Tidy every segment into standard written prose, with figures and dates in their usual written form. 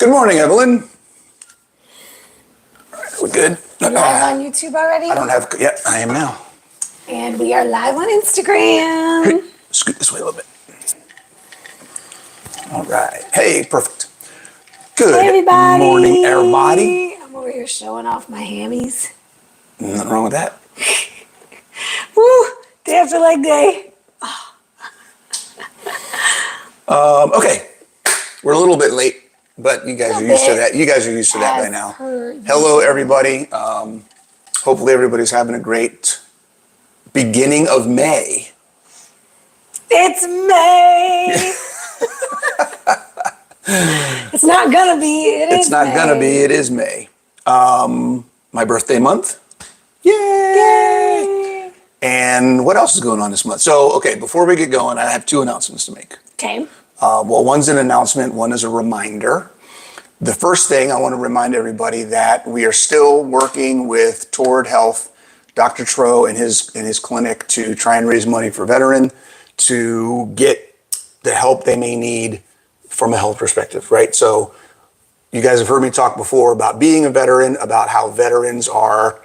Good morning, Evelyn. All right, we're good. Live on YouTube already? I don't have, yeah, I am now. And we are live on Instagram. Hey, scoot this way a little bit. All right. Hey, perfect. Good Hey everybody. morning, everybody. I'm over here showing off my hammies. Nothing wrong with that. Woo! Day after leg day. Okay. We're a little bit late, but you guys are used to that. You guys are used to that by now. Hello, everybody. Hopefully everybody's having a great beginning of May. It's May. It's not gonna be. It's not gonna be. It is May. My birthday month. Yay! And what else is going on this month? So, okay, before we get going, I have two announcements to make. Okay. Well, one's an announcement, one is a reminder. The first thing, I want to remind everybody that we are still working with Toward Health, Dr. Tro and his clinic to try and raise money for veteran to get the help they may need from a health perspective, right? So you guys have heard me talk before about being a veteran, about how veterans are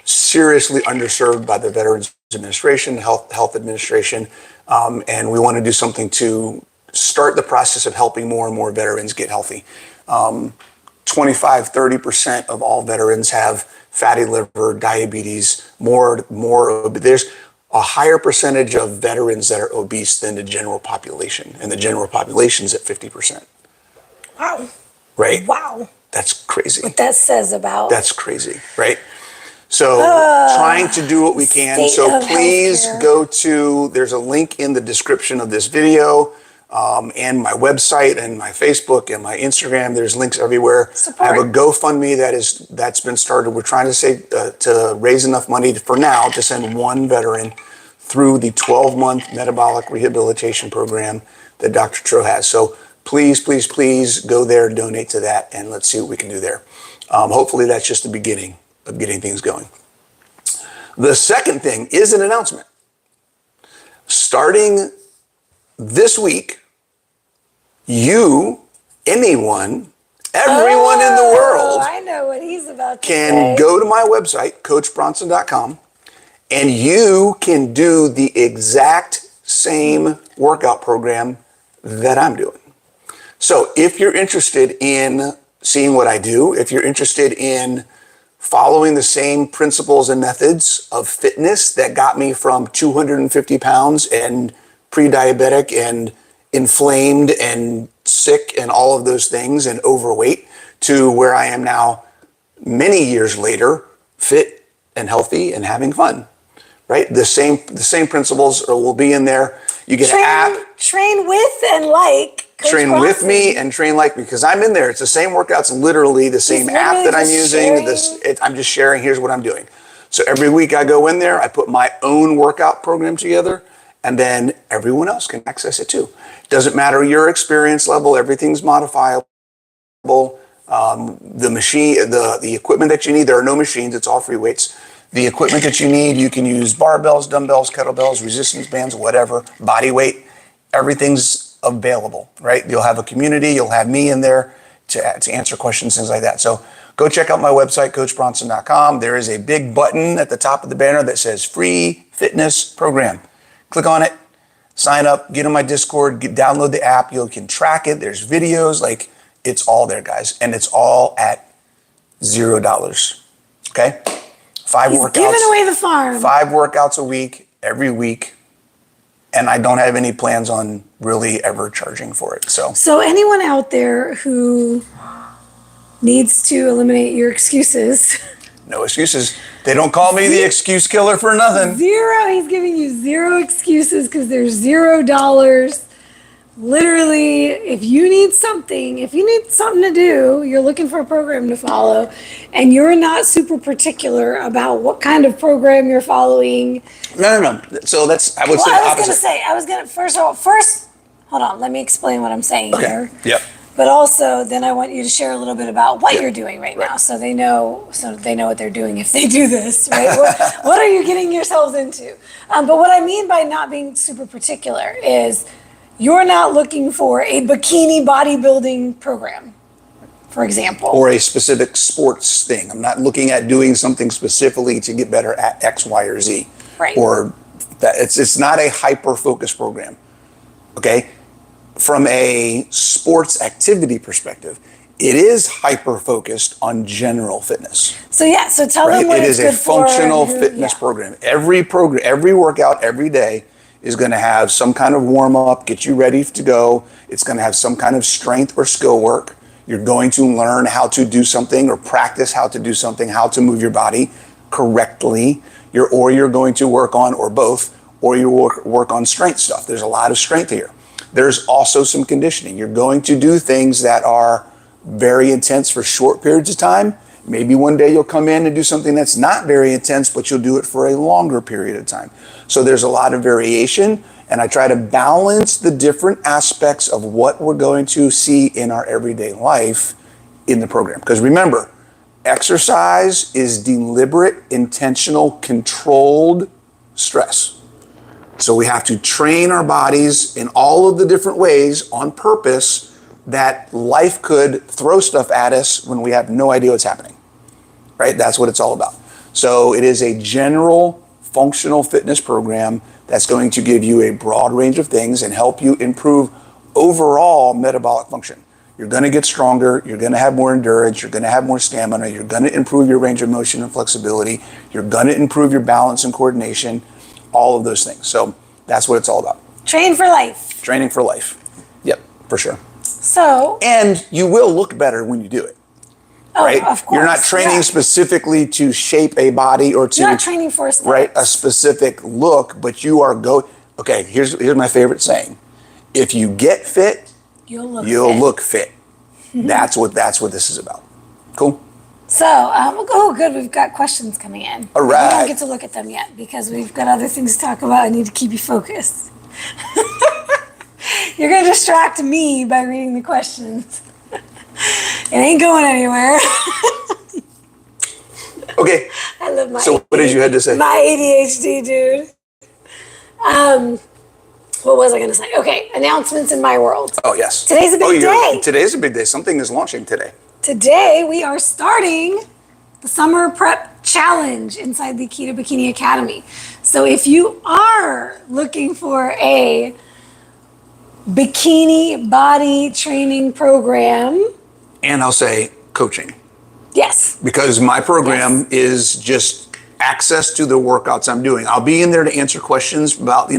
seriously underserved by the Veterans Administration, Health Administration, and we want to do something to start the process of helping more and more veterans get healthy. 25-30% of all veterans have fatty liver, diabetes, there's a higher percentage of veterans that are obese than the general population, and the general population is at 50%. Wow. Right? Wow. That's crazy. What that says about. That's crazy, right? So trying to do what we can. So please go to, there's a link in the description of this video, and my website and my Facebook and my Instagram. There's links everywhere. Support. I have a GoFundMe that's been started. We're trying to to raise enough money for now to send one veteran through the 12-month metabolic rehabilitation program that Dr. Tro has. So please, please, please go there, donate to that, and let's see what we can do there. Hopefully that's just the beginning of getting things going. The second thing is an announcement. Starting this week, everyone in the world, I know what he's about to can say. go to my website, CoachBronson.com, and you can do the exact same workout program that I'm doing. So if you're interested in seeing what I do, if you're interested in following the same principles and methods of fitness that got me from 250 pounds and pre-diabetic and inflamed and sick and all of those things and overweight to where I am now many years later, fit and healthy and having fun, right? The same principles will be in there. You get an app. Train with and like Coach Train Bronson. with me and train like me, because I'm in there. It's the same workouts, literally the same app that I'm using. I'm just sharing, here's what I'm doing. So every week I go in there, I put my own workout program together, and then everyone else can access it too. Doesn't matter your experience level, everything's modifiable. The machine, the equipment that you need, there are no machines, it's all free weights. The equipment that you need, you can use barbells, dumbbells, kettlebells, resistance bands, whatever, body weight, everything's available, right? You'll have a community, you'll have me in there to answer questions, things like that. So go check out my website, CoachBronson.com. There is a big button at the top of the banner that says free fitness program. Click on it, sign up, get on my Discord, download the app. You can track it. There's videos, like it's all there, guys. And it's all at $0. Okay? He's giving away the farm. 5 workouts a week, every week. And I don't have any plans on really ever charging for it. So anyone out there who needs to eliminate your excuses. No excuses. They don't call me the excuse killer for nothing. He's giving you 0 excuses because there's $0. Literally, if you need something to do, you're looking for a program to follow, and you're not super particular about what kind of program you're following. No. So I would say the opposite. First, hold on, let me explain what I'm saying here. Yep. But also, then I want you to share a little bit about what you're doing right now, so they know what they're doing if they do this, right? What are you getting yourselves into? But what I mean by not being super particular is you're not looking for a bikini bodybuilding program. for example. Or a specific sports thing. I'm not looking at doing something specifically to get better at X, Y, or Z. Right. Or that it's not a hyper-focused program. Okay? From a sports activity perspective, it is hyper-focused on general fitness. So yeah, so tell them what It it's is good a functional fitness program. Every workout, every day is going to have some kind of warm-up, get you ready to go. It's going to have some kind of strength or skill work. You're going to learn how to do something or practice how to do something, how to move your body correctly. You're going to work on, or both, or you work on strength stuff. There's a lot of strength here. There's also some conditioning. You're going to do things that are very intense for short periods of time. Maybe one day you'll come in and do something that's not very intense, but you'll do it for a longer period of time. So there's a lot of variation, and I try to balance the different aspects of what we're going to see in our everyday life in the program. Because remember, exercise is deliberate, intentional, controlled stress. So we have to train our bodies in all of the different ways on purpose that life could throw stuff at us when we have no idea what's happening, right? That's what it's all about. So it is a general functional fitness program that's going to give you a broad range of things and help you improve overall metabolic function. You're going to get stronger. You're going to have more endurance. You're going to have more stamina. You're going to improve your range of motion and flexibility. You're going to improve your balance and coordination, all of those things. So that's what it's all about. Train for life. Training for life. Yep, for sure. So. And you will look better when you do it. Oh, right? Of course. You're not training specifically to shape a body or to. You're not training for aesthetics. Right, a specific look, but you are okay, here's my favorite saying. If you get fit, you'll look fit. That's what this is about. Cool. So, oh, good. We've got questions coming in. All right. We don't get to look at them yet because we've got other things to talk about. I need to keep you focused. You're going to distract me by reading the questions. It ain't going anywhere. Okay. I love my So what did you have to say? My ADHD, dude. What was I going to say? Okay, announcements in my world. Oh, yes. Today's a big day. Today's a big day. Something is launching today. Today, we are starting the Summer Prep Challenge inside the Keto Bikini Academy. So if you are looking for a bikini body training program. And I'll say coaching. Yes. Because my program is just access to the workouts I'm doing. I'll be in there to answer questions about,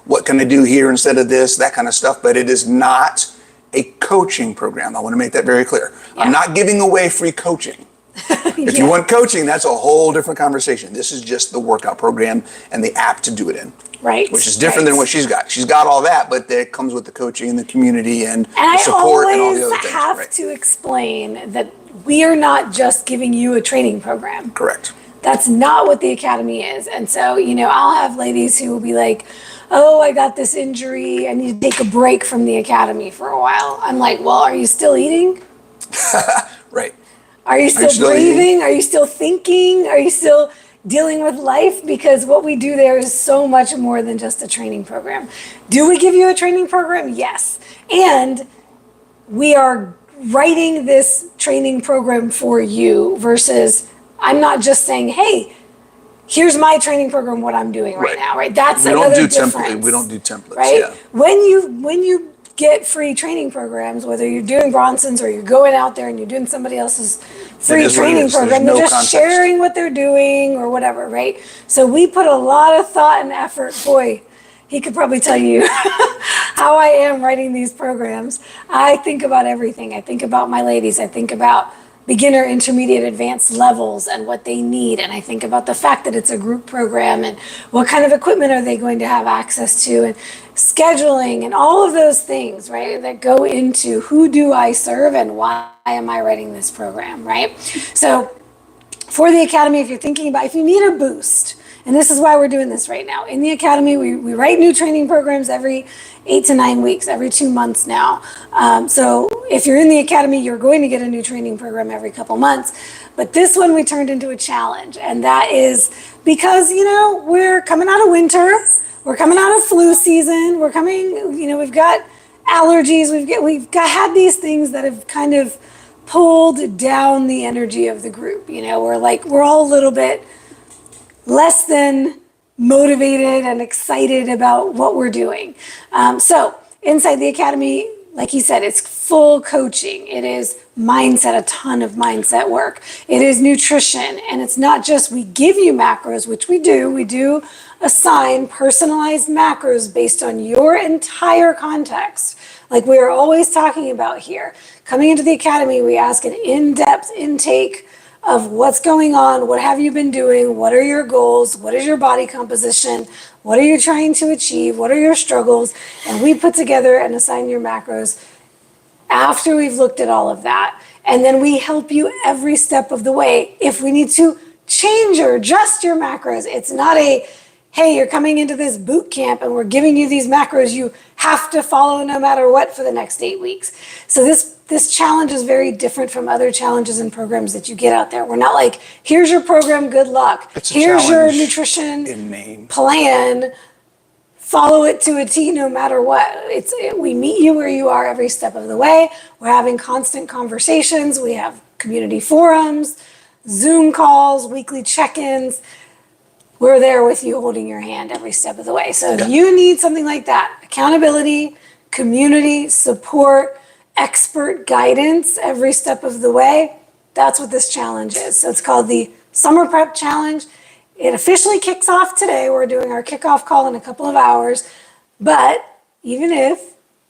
what can I do here instead of this, that kind of stuff. But it is not a coaching program. I want to make that very clear. Yeah. I'm not giving away free coaching. If you want coaching, that's a whole different conversation. This is just the workout program and the app to do it in. Right. Which is different than what she's got. She's got all that, but it comes with the coaching and the community and the support and all the other things. I always have to explain that we are not just giving you a training program. Correct. That's not what the academy is. And so, I'll have ladies who will be like, oh, I got this injury. I need to take a break from the academy for a while. I'm like, well, are you still eating? Right. Are you still breathing? Are you still thinking? Are you still dealing with life? Because what we do there is so much more than just a training program. Do we give you a training program? Yes. And we are writing this training program for you versus I'm not just saying, hey, here's my training program, what I'm doing right now, right? That's another difference. We don't do templates, right? Yeah. When you get free training programs, whether you're doing Bronson's or you're going out there and you're doing somebody else's free training program, they're just sharing what they're doing or whatever, right? So we put a lot of thought and effort. Boy, he could probably tell you how I am writing these programs. I think about everything. I think about my ladies. I think about beginner, intermediate, advanced levels and what they need. And I think about the fact that it's a group program and what kind of equipment are they going to have access to and scheduling and all of those things, right, that go into who do I serve and why am I writing this program, right? So for the academy, if you're thinking about, if you need a boost, and this is why we're doing this right now. In the academy, we write new training programs every 8 to 9 weeks, every 2 months now. So if you're in the academy, you're going to get a new training program every couple months. But this one we turned into a challenge. And that is because, we're coming out of winter. We're coming out of flu season. We're coming, we've got allergies. We've had these things that have kind of pulled down the energy of the group. We're all a little bit less than motivated and excited about what we're doing. So inside the Academy, like he said, it's full coaching. It is mindset, a ton of mindset work. It is nutrition. And it's not just we give you macros, which we do. We do assign personalized macros based on your entire context. Like we are always talking about here. Coming into the Academy, we ask an in-depth intake of what's going on, what have you been doing, what are your goals, what is your body composition, what are you trying to achieve, what are your struggles, and we put together and assign your macros after we've looked at all of that. And then we help you every step of the way. If we need to change or adjust your macros, it's not a, hey, you're coming into this boot camp and we're giving you these macros you have to follow no matter what for the next 8 weeks. So this challenge is very different from other challenges and programs that you get out there. We're not like, here's your program, good luck. Here's your nutrition plan, follow it to a T no matter what. We meet you where you are every step of the way. We're having constant conversations. We have community forums, Zoom calls, weekly check-ins. We're there with you holding your hand every step of the way. So if you need something like that, accountability, community, support, expert guidance every step of the way, that's what this challenge is. So it's called the Summer Prep Challenge. It officially kicks off today. We're doing our kickoff call in a couple of hours. But even if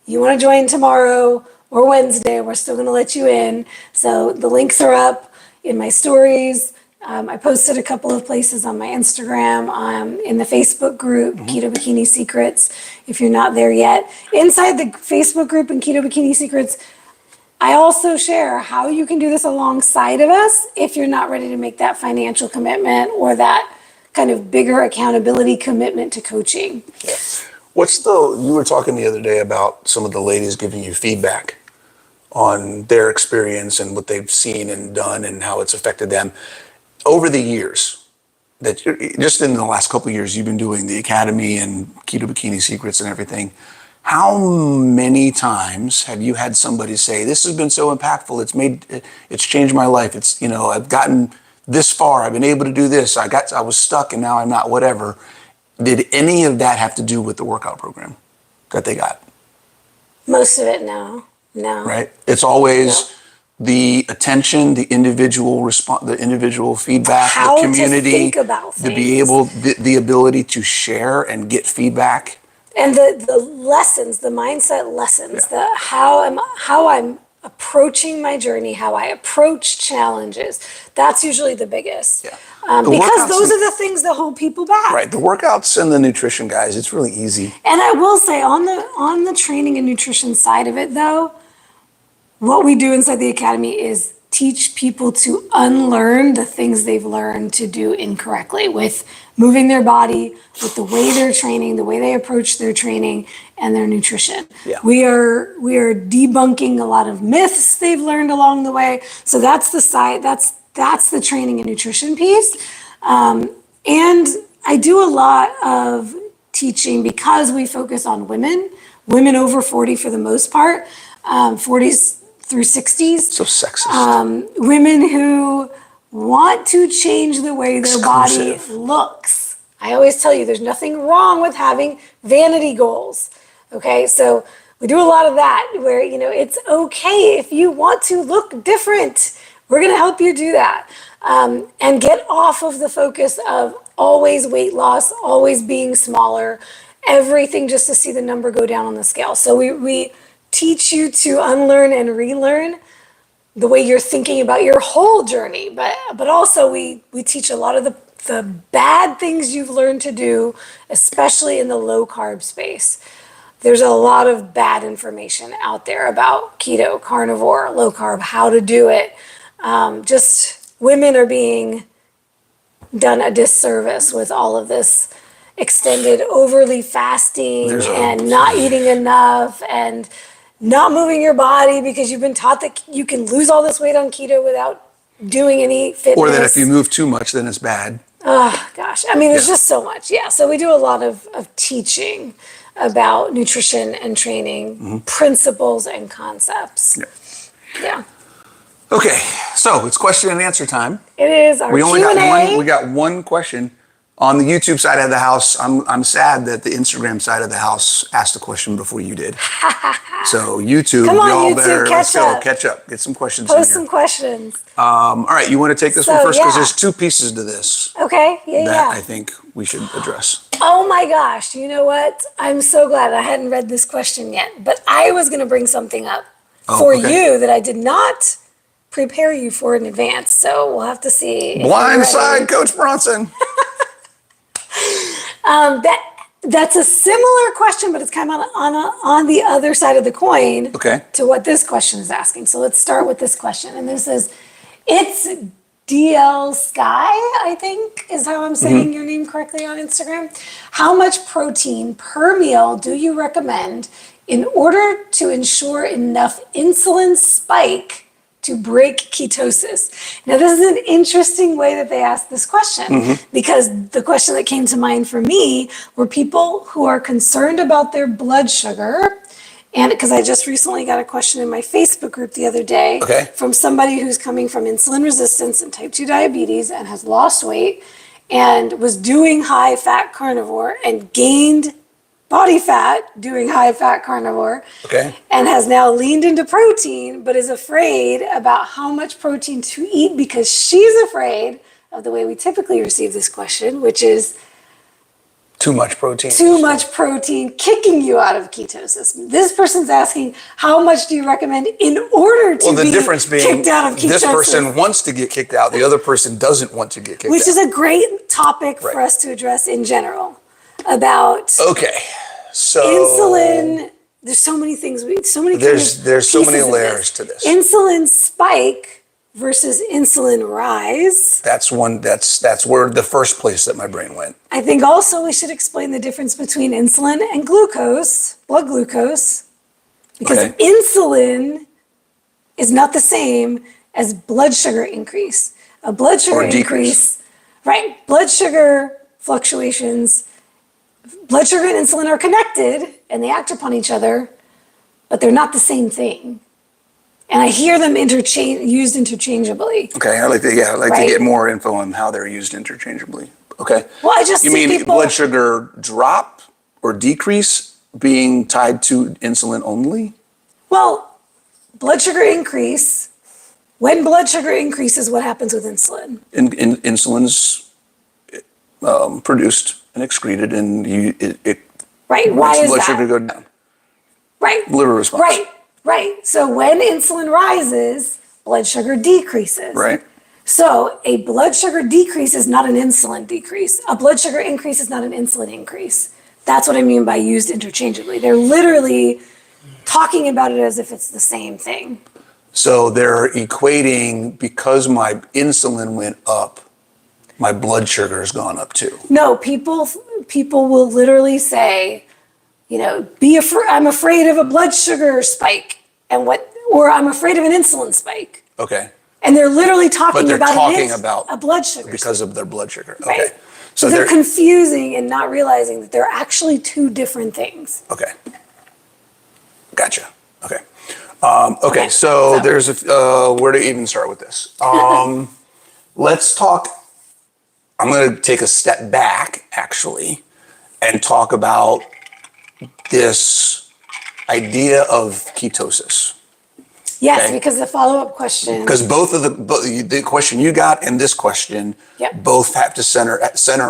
you want to join tomorrow or Wednesday, we're still going to let you in. So the links are up in my stories. I posted a couple of places on my Instagram, in the Facebook group, Keto Bikini Secrets, if you're not there yet. Inside the Facebook group and Keto Bikini Secrets, I also share how you can do this alongside of us if you're not ready to make that financial commitment or that kind of bigger accountability commitment to coaching. Yeah. You were talking the other day about some of the ladies giving you feedback on their experience and what they've seen and done and how it's affected them. Over the years, just in the last couple of years, you've been doing the Academy and Keto Bikini Secrets and everything. How many times have you had somebody say, this has been so impactful, it's changed my life. I've gotten this far, I've been able to do this, I was stuck and now I'm not, whatever. Did any of that have to do with the workout program that they got? Most of it, no. Right? It's always the attention, the individual response, the individual feedback, how the community, to think about things. to be able, the ability to share and get feedback. And the lessons, the mindset lessons, how I'm approaching my journey, how I approach challenges, that's usually the biggest. Yeah. Because those are the things that hold people back. Right. The workouts and the nutrition, guys, it's really easy. And I will say on the training and nutrition side of it, though, what we do inside the Academy is teach people to unlearn the things they've learned to do incorrectly with moving their body, with the way they're training, the way they approach their training and their nutrition. Yeah. We are debunking a lot of myths they've learned along the way. So that's the side, that's the training and nutrition piece. And I do a lot of teaching because we focus on women over 40 for the most part, 40s through 60s. So sexist. Women who want to change the way their body looks. I always tell you, there's nothing wrong with having vanity goals. Okay, so we do a lot of that where, it's okay if you want to look different. We're going to help you do that. And get off of the focus of always weight loss, always being smaller, everything just to see the number go down on the scale. So we teach you to unlearn and relearn the way you're thinking about your whole journey. But also we teach a lot of the bad things you've learned to do, especially in the low carb space. There's a lot of bad information out there about keto, carnivore, low carb, how to do it. Just women are being done a disservice with all of this extended overly fasting and not eating enough and not moving your body because you've been taught that you can lose all this weight on keto without doing any fitness. Or that if you move too much, then it's bad. Oh, gosh. I mean, there's just so much. Yeah. So we do a lot of teaching about nutrition and training principles and concepts. Yeah. Okay, so it's question and answer time. It is our We only Q&A. got one. We got one question on the YouTube side of the house. I'm sad that the Instagram side of the house asked the question before you did. So YouTube, Come on, y'all YouTube, better catch up. catch up. Get some questions Post in some here. questions. All right, you want to take this So, one first because yeah. there's two pieces to this Okay, that I yeah. think we should address. Oh my gosh, you know what? I'm so glad I hadn't read this question yet, but I was going to bring something up for okay. you that I did not prepare you for in advance. So we'll have to see. If you're Blindside, ready. Coach Bronson. That's a similar question, but it's kind of on the other side of the coin Okay. to what this question is asking. So let's start with this question. And this is, it's DL Sky, I think is how I'm saying your name correctly on Instagram. How much protein per meal do you recommend in order to ensure enough insulin spike to break ketosis? Now, this is an interesting way that they asked this question because the question that came to mind for me were people who are concerned about their blood sugar. And because I just recently got a question in my Facebook group the other day from somebody who's coming from insulin resistance and type 2 diabetes and has lost weight and was doing high fat carnivore and gained body fat doing high fat carnivore and has now leaned into protein but is afraid about how much protein to eat because she's afraid of the way we typically receive this question, which is Too much protein. too much protein kicking you out of ketosis. This person's asking, how much do you recommend in order to the difference being kicked out of ketosis? This person wants to get kicked out. The other person doesn't want to get kicked out. Which is a great topic for us to address in general about so insulin. There's so many things. There's so many layers to this. Insulin spike versus insulin rise. That's where the first place that my brain went. I think also we should explain the difference between insulin and glucose, blood glucose, because insulin is not the same as blood sugar increase. A blood sugar increase, right? Blood sugar fluctuations, blood sugar and insulin are connected and they act upon each other, but they're not the same thing. And I hear them used interchangeably. Okay, I'd like to get more info on how they're used interchangeably. Okay. Well, I just you see mean people, blood sugar drop or decrease being tied to insulin only? Well, blood sugar increase. When blood sugar increases, what happens with insulin? Insulin's produced and excreted, and it Why makes is blood that? sugar go down. Right. Liver response. Right. So when insulin rises, blood sugar decreases. Right. So a blood sugar decrease is not an insulin decrease. A blood sugar increase is not an insulin increase. That's what I mean by used interchangeably. They're literally talking about it as if it's the same thing. So they're equating, because my insulin went up, my blood sugar has gone up too. No, people will literally say, I'm afraid of a blood sugar spike or I'm afraid of an insulin spike. Okay. And they're literally talking about a blood sugar because of their blood sugar. Right. Okay. So they're confusing and not realizing that they're actually two different things. Okay. Gotcha. Okay. So there's where to even start with this? Let's talk. I'm going to take a step back, actually, and talk about this idea of ketosis. Yes, because the follow-up question. Because both of the question you got and this question both have to center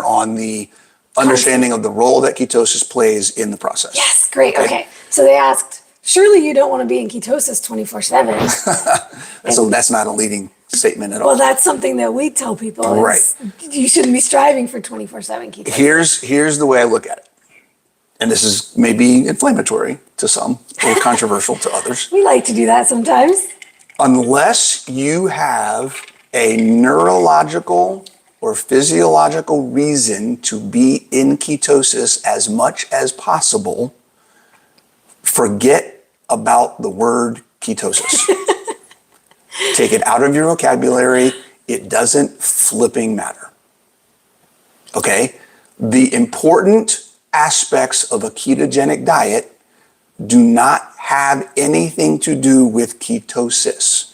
on the understanding of the role that ketosis plays in the process. Yes, great. Okay. So they asked, surely you don't want to be in ketosis 24/7. That's not a leading statement at all. Well, that's something that we tell people. Right. You shouldn't be striving for 24/7 ketosis. Here's the way I look at it. And this is maybe inflammatory to some or controversial to others. We like to do that sometimes. Unless you have a neurological or physiological reason to be in ketosis as much as possible, forget about the word ketosis. Take it out of your vocabulary. It doesn't flipping matter. Okay? The important aspects of a ketogenic diet do not have anything to do with ketosis.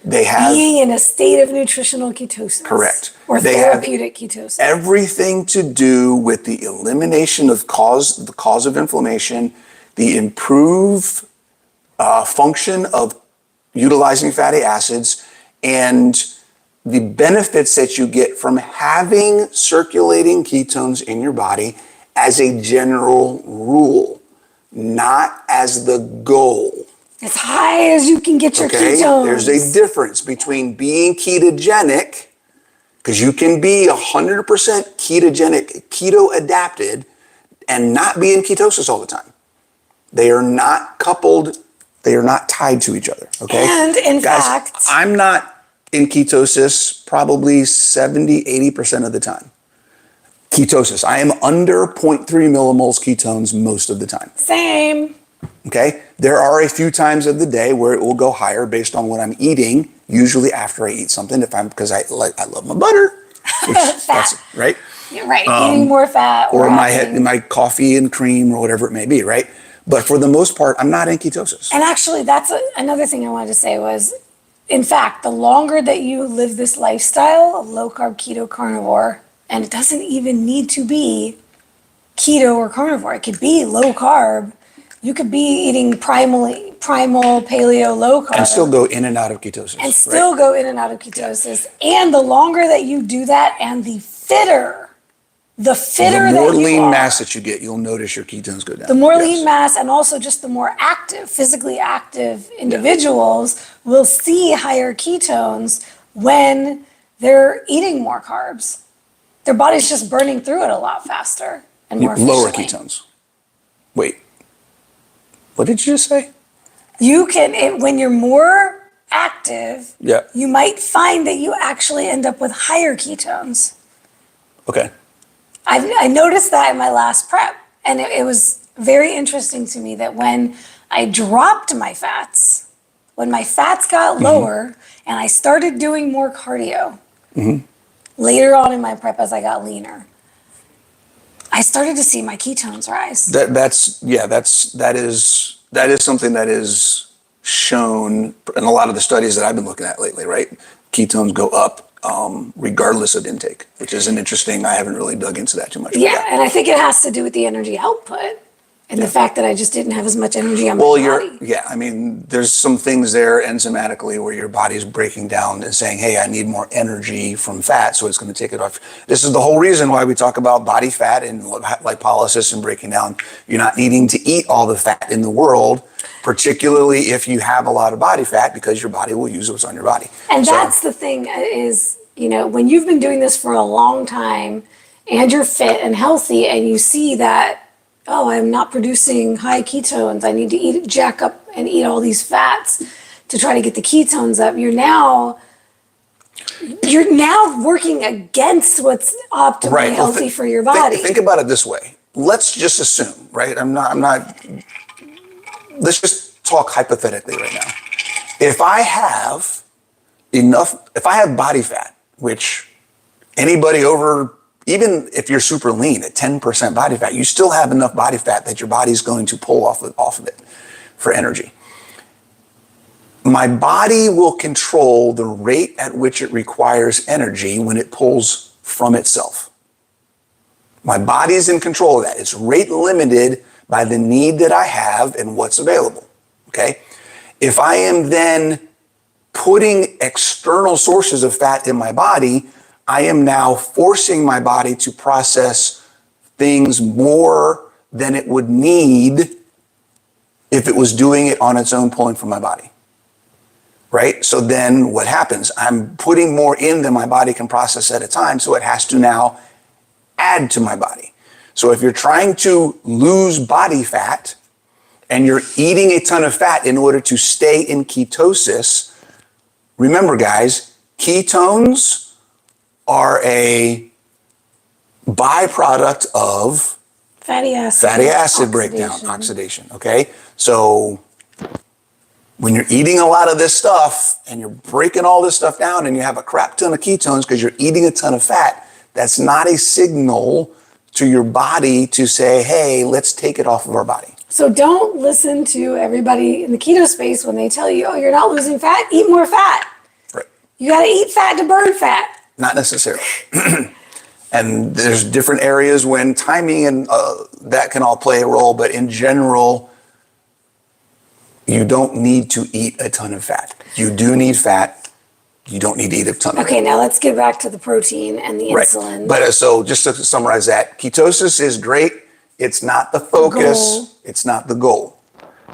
They have being in a state of nutritional ketosis. Correct. Or They therapeutic ketosis. everything to do with the elimination of the cause of inflammation, the improved function of utilizing fatty acids, and the benefits that you get from having circulating ketones in your body as a general rule, not as the goal. As high as you can get your ketones. There's a difference between being ketogenic, because you can be 100% ketogenic, keto adapted, and not be in ketosis all the time. They are not coupled. They are not tied to each other. Okay. And in Guys, fact, I'm not in ketosis probably 70, 80% of the time. Ketosis. I am under 0.3 millimoles ketones most of the time. same. Okay. There are a few times of the day where it will go higher based on what I'm eating, usually after I eat something, because I love my butter, which that's right. You're right. Eating more fat. Or my coffee and cream or whatever it may be, right? But for the most part, I'm not in ketosis. And actually, that's another thing I wanted to say was, in fact, the longer that you live this lifestyle of low carb, keto, carnivore, and it doesn't even need to be keto or carnivore. It could be low carb. You could be eating primal, paleo, low carb. And still go in and out of ketosis. And still go in and out of ketosis. And the longer that you do that and the fitter the that more you lean are, mass that you get, you'll notice your ketones go down. the more lean mass, and also just the more active, physically active individuals will see higher ketones when they're eating more carbs. Their body's just burning through it a lot faster and more Lower efficiently. ketones. Wait, what did you just say? You can, when you're more active, Yeah. you might find that you actually end up with higher ketones. Okay. I noticed that in my last prep, and it was very interesting to me that when I dropped my fats, when my fats got lower and I started doing more cardio, later on in my prep as I got leaner, I started to see my ketones rise. That is something that is shown in a lot of the studies that I've been looking at lately, right? Ketones go up regardless of intake, which is an interesting, I haven't really dug into that too much. Yeah, and I think it has to do with the energy output and the fact that I just didn't have as much energy on my body. I mean, there's some things there enzymatically where your body's breaking down and saying, hey, I need more energy from fat, so it's going to take it off. This is the whole reason why we talk about body fat and lipolysis and breaking down. You're not needing to eat all the fat in the world, particularly if you have a lot of body fat, because your body will use what's on your body. And that's the thing is, when you've been doing this for a long time and you're fit and healthy and you see that, oh, I'm not producing high ketones, I need to jack up and eat all these fats to try to get the ketones up, you're now working against what's optimally healthy for your body. Think about it this way. Let's just assume, right? Let's just talk hypothetically right now. If I have body fat, which anybody over, even if you're super lean at 10% body fat, you still have enough body fat that your body's going to pull off of it for energy. My body will control the rate at which it requires energy when it pulls from itself. My body's in control of that. It's rate limited by the need that I have and what's available, okay? If I am then putting external sources of fat in my body, I am now forcing my body to process things more than it would need if it was doing it on its own, pulling from my body, right? So then what happens? I'm putting more in than my body can process at a time, so it has to now add to my body. So if you're trying to lose body fat and you're eating a ton of fat in order to stay in ketosis, remember guys, ketones are a byproduct of Fatty acid breakdown, oxidation, okay? So when you're eating a lot of this stuff and you're breaking all this stuff down and you have a crap ton of ketones because you're eating a ton of fat, that's not a signal to your body to say, hey, let's take it off of our body. So don't listen to everybody in the keto space when they tell you, oh, you're not losing fat, eat more fat. Right. You got to eat fat to burn fat. Not necessarily. And there's different areas when timing and that can all play a role, but in general, you don't need to eat a ton of fat. You do need fat. You don't need to eat a ton of Okay, fat. now let's get back to the protein and the Right. insulin. But so just to summarize that, ketosis is great. It's not the focus. Goal. It's not the goal.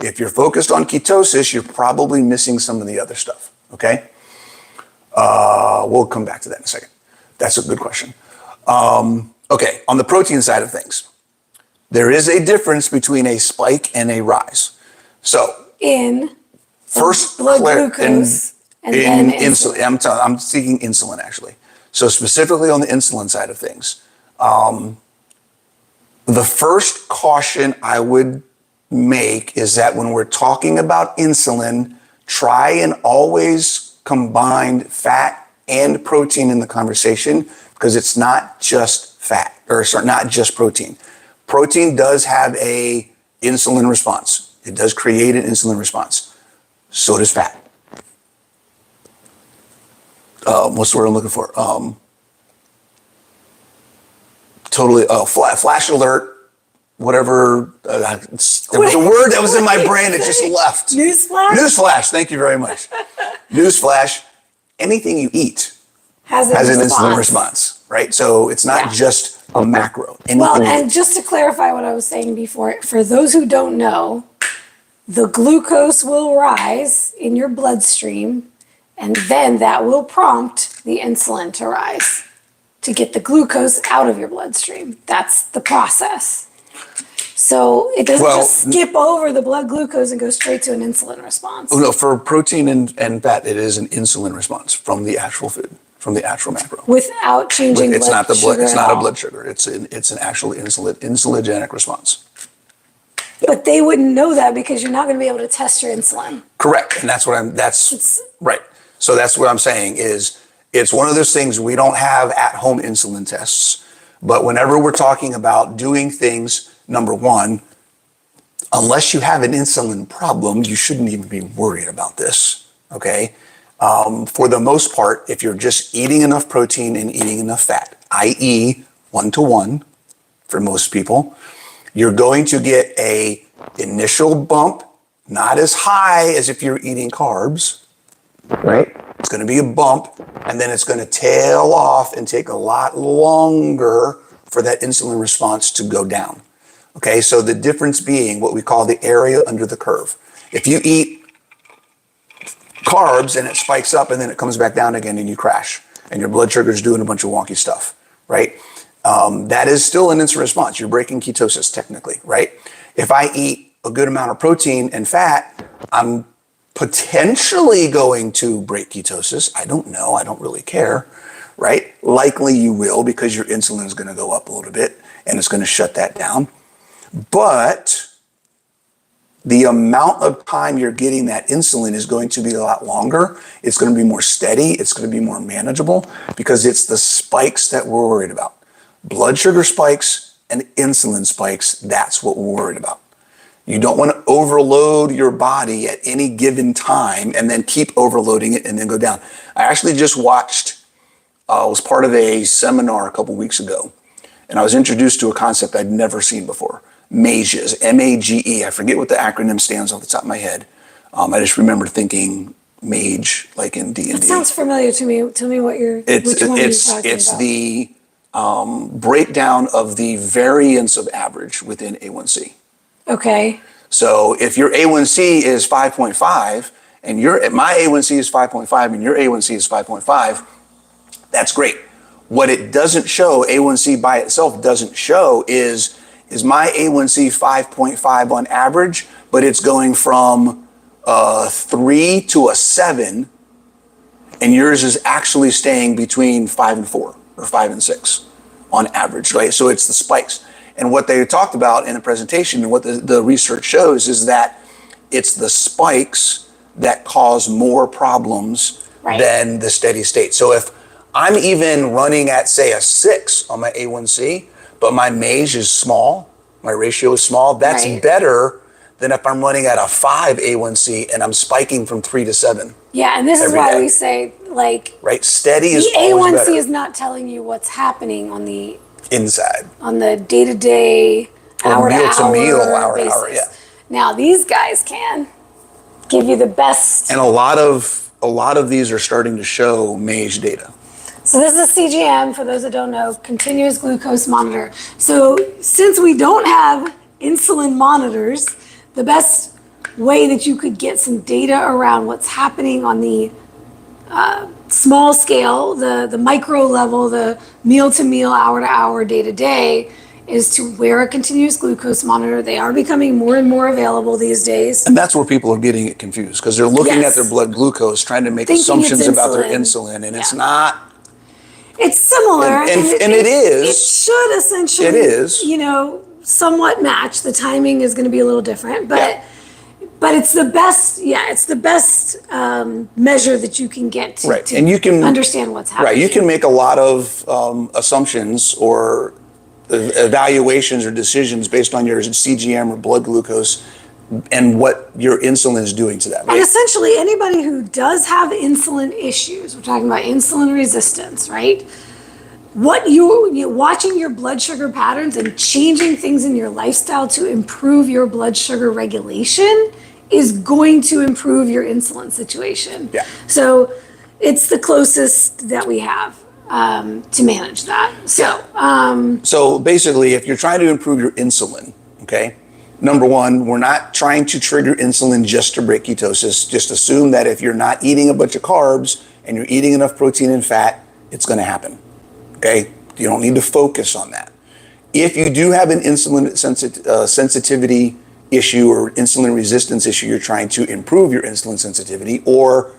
If you're focused on ketosis, you're probably missing some of the other stuff. Okay. We'll come back to that in a second. That's a good question. Okay. On the protein side of things, there is a difference between a spike and a rise. So In first, blood glucose and then insulin. I'm seeking insulin actually. So specifically on the insulin side of things, the first caution I would make is that when we're talking about insulin, try and always combine fat and protein in the conversation, because it's not just fat, or sorry, not just protein. Protein does have a insulin response. It does create an insulin response. So does fat. What's the word I'm looking for? Flash alert, whatever. There was a word that was in my brain that just left. Newsflash? Newsflash, thank you very much. Newsflash, anything you eat has an insulin response, right? So it's not just a macro. Well, and just to clarify what I was saying before, for those who don't know, the glucose will rise in your bloodstream, and then that will prompt the insulin to rise to get the glucose out of your bloodstream. That's the process. So it doesn't just skip over the blood glucose and go straight to an insulin response. Oh, no, for protein and fat, it is an insulin response from the actual food, from the actual macro. Without changing It's blood not the sugar blood. It's at not a all. blood sugar. It's an actual insulinogenic response. But they wouldn't know that because you're not going to be able to test your insulin. Correct, and that's right. So that's what I'm saying is it's one of those things we don't have at-home insulin tests, but whenever we're talking about doing things, number one, unless you have an insulin problem, you shouldn't even be worried about this. Okay. For the most part, if you're just eating enough protein and eating enough fat, i.e. 1-to-1 for most people, you're going to get a initial bump, not as high as if you're eating carbs, right? It's going to be a bump, and then it's going to tail off and take a lot longer for that insulin response to go down. Okay, so the difference being what we call the area under the curve. If you eat carbs and it spikes up and then it comes back down again and you crash and your blood sugar is doing a bunch of wonky stuff, right? That is still an insulin response. You're breaking ketosis technically, right? If I eat a good amount of protein and fat, I'm potentially going to break ketosis. I don't know. I don't really care, right? Likely you will, because your insulin is going to go up a little bit and it's going to shut that down. But the amount of time you're getting that insulin is going to be a lot longer. It's going to be more steady. It's going to be more manageable, because it's the spikes that we're worried about. Blood sugar spikes and insulin spikes, that's what we're worried about. You don't want to overload your body at any given time and then keep overloading it and then go down. I actually just watched, was part of a seminar a couple weeks ago, and I was introduced to a concept I'd never seen before. MAGE, M-A-G-E. I forget what the acronym stands off the top of my head. I just remember thinking MAGE, like in D&D. That sounds familiar to me. Tell me which one you're talking It's about. the breakdown of the variance of average within A1C. Okay. So if your A1C is 5.5 and my A1C is 5.5 and your A1C is 5.5, that's great. What it doesn't show, A1C by itself doesn't show, is my A1C 5.5 on average, but it's going from 3 to a 7, and yours is actually staying between 5 and 4 or 5 and 6 on average, right? So it's the spikes. And what they talked about in the presentation and what the research shows is that it's the spikes that cause more problems than the steady state. So if I'm even running at, say, a 6 on my A1C, but my MAGE is small, my ratio is small, that's better than if I'm running at a 5 A1C and I'm spiking from 3 to 7. Yeah, and this is every why day. we say, like, Right? Steady is the always A1C better. is not telling you what's happening on the Inside. day-to-day, Or hour-to-hour meal to meal, hour to basis. hour, yeah. Now, these guys can give you the best. And a lot of these are starting to show MAGE data. So this is a CGM, for those that don't know, continuous glucose monitor. So since we don't have insulin monitors, the best way that you could get some data around what's happening on the small scale, the micro level, the meal to meal, hour to hour, day to day, is to wear a continuous glucose monitor. They are becoming more and more available these days. And that's where people are getting it confused, because they're looking Yes. at their blood glucose, trying to make Thinking assumptions it's about their insulin. insulin, and it's Yeah. not. It's similar, And it is. It should essentially, It is. Somewhat match. The timing is going to be a little different, but Yeah. but it's the best. Yeah, it's the best measure that you can get to, Right. to And you can understand what's happening. Right. You can make a lot of assumptions or evaluations or decisions based on your CGM or blood glucose and what your insulin is doing to that. And Right. essentially, anybody who does have insulin issues, we're talking about insulin resistance, right? What you watching your blood sugar patterns and changing things in your lifestyle to improve your blood sugar regulation is going to improve your insulin situation. Yeah. So it's the closest that we have to manage that. So basically, if you're trying to improve your insulin, okay, number one, we're not trying to trigger insulin just to break ketosis. Just assume that if you're not eating a bunch of carbs and you're eating enough protein and fat, it's going to happen. Okay, you don't need to focus on that. If you do have an insulin sensitivity issue or insulin resistance issue, you're trying to improve your insulin sensitivity, or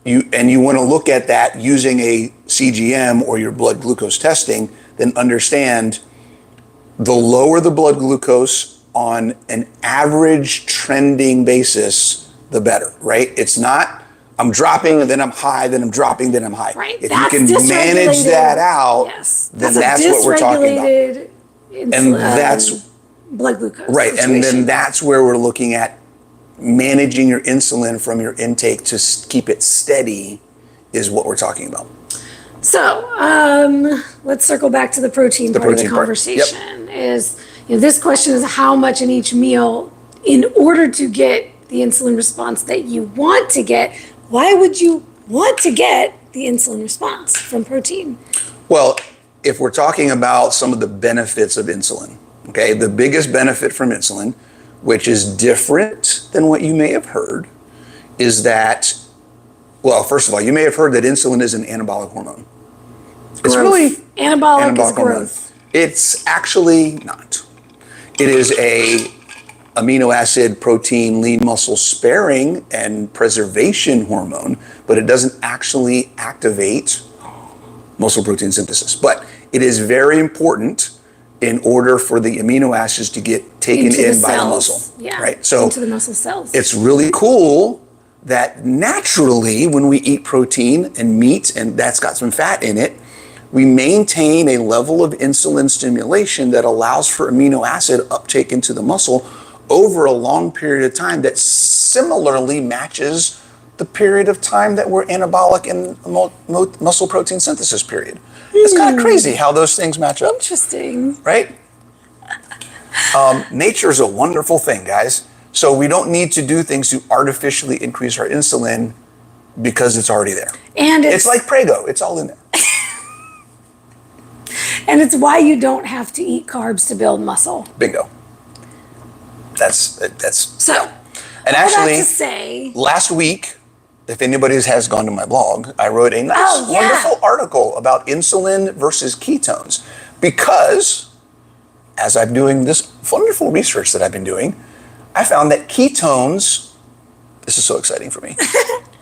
you want to look at that using a CGM or your blood glucose testing, then understand the lower the blood glucose on an average trending basis, the better, right? It's not I'm dropping and then I'm high, then I'm dropping, then I'm high. Right. If That's you can manage dysregulated. that out, Yes. then that's what we're talking about. Dysregulated And that's blood glucose. right. And then situation. that's where we're looking at managing your insulin from your intake to keep it steady is what we're talking about. So let's circle back to the protein part of the protein part. conversation. Is this question is how much in each meal in order to get the insulin response that you want to get. Why would you want to get the insulin response from protein? Well, if we're talking about some of the benefits of insulin, okay, the biggest benefit from insulin, which is different than what you may have heard, is that, well, first of all, you may have heard that insulin is an anabolic hormone. It's Growth. really Anabolic is hormone. growth. It's actually not. It is a amino acid, protein, lean muscle sparing and preservation hormone, but it doesn't actually activate muscle protein synthesis. But it is very important in order for the amino acids to get taken Into the in by the cells. muscle. Yeah. Right. So into the muscle cells. it's really cool that naturally when we eat protein and meat and that's got some fat in it, we maintain a level of insulin stimulation that allows for amino acid uptake into the muscle over a long period of time that similarly matches the period of time that we're anabolic in muscle protein synthesis period. It's kind of crazy how those things match up. Interesting. Right? Nature is a wonderful thing, guys. So we don't need to do things to artificially increase our insulin because it's already there. And It's like Prego. It's all in there. And it's why you don't have to eat carbs to build muscle. Bingo. That's So, and all that actually to say, last week, if anybody has gone to my blog, I wrote a nice, Oh, yeah. wonderful article about insulin versus ketones because as I'm doing this wonderful research that I've been doing, I found that ketones, this is so exciting for me.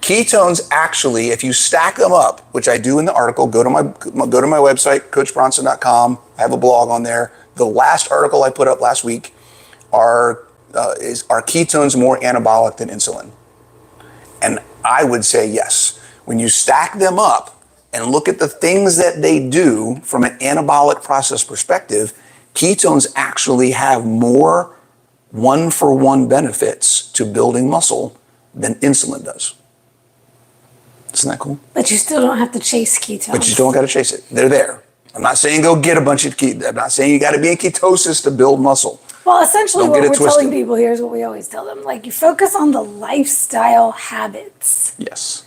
Ketones actually, if you stack them up, which I do in the article, go to my website, CoachBronson.com. I have a blog on there. The last article I put up last week are ketones more anabolic than insulin? And I would say yes. When you stack them up and look at the things that they do from an anabolic process perspective, ketones actually have more one-for-one benefits to building muscle than insulin does. Isn't that cool? But you still don't have to chase ketones. But you don't got to chase it. They're there. I'm not saying go get a bunch of keto. I'm not saying you got to be in ketosis to build muscle. Well, essentially Don't what get it we're twisted. telling people here is what we always tell them. Like, you focus on the lifestyle habits Yes.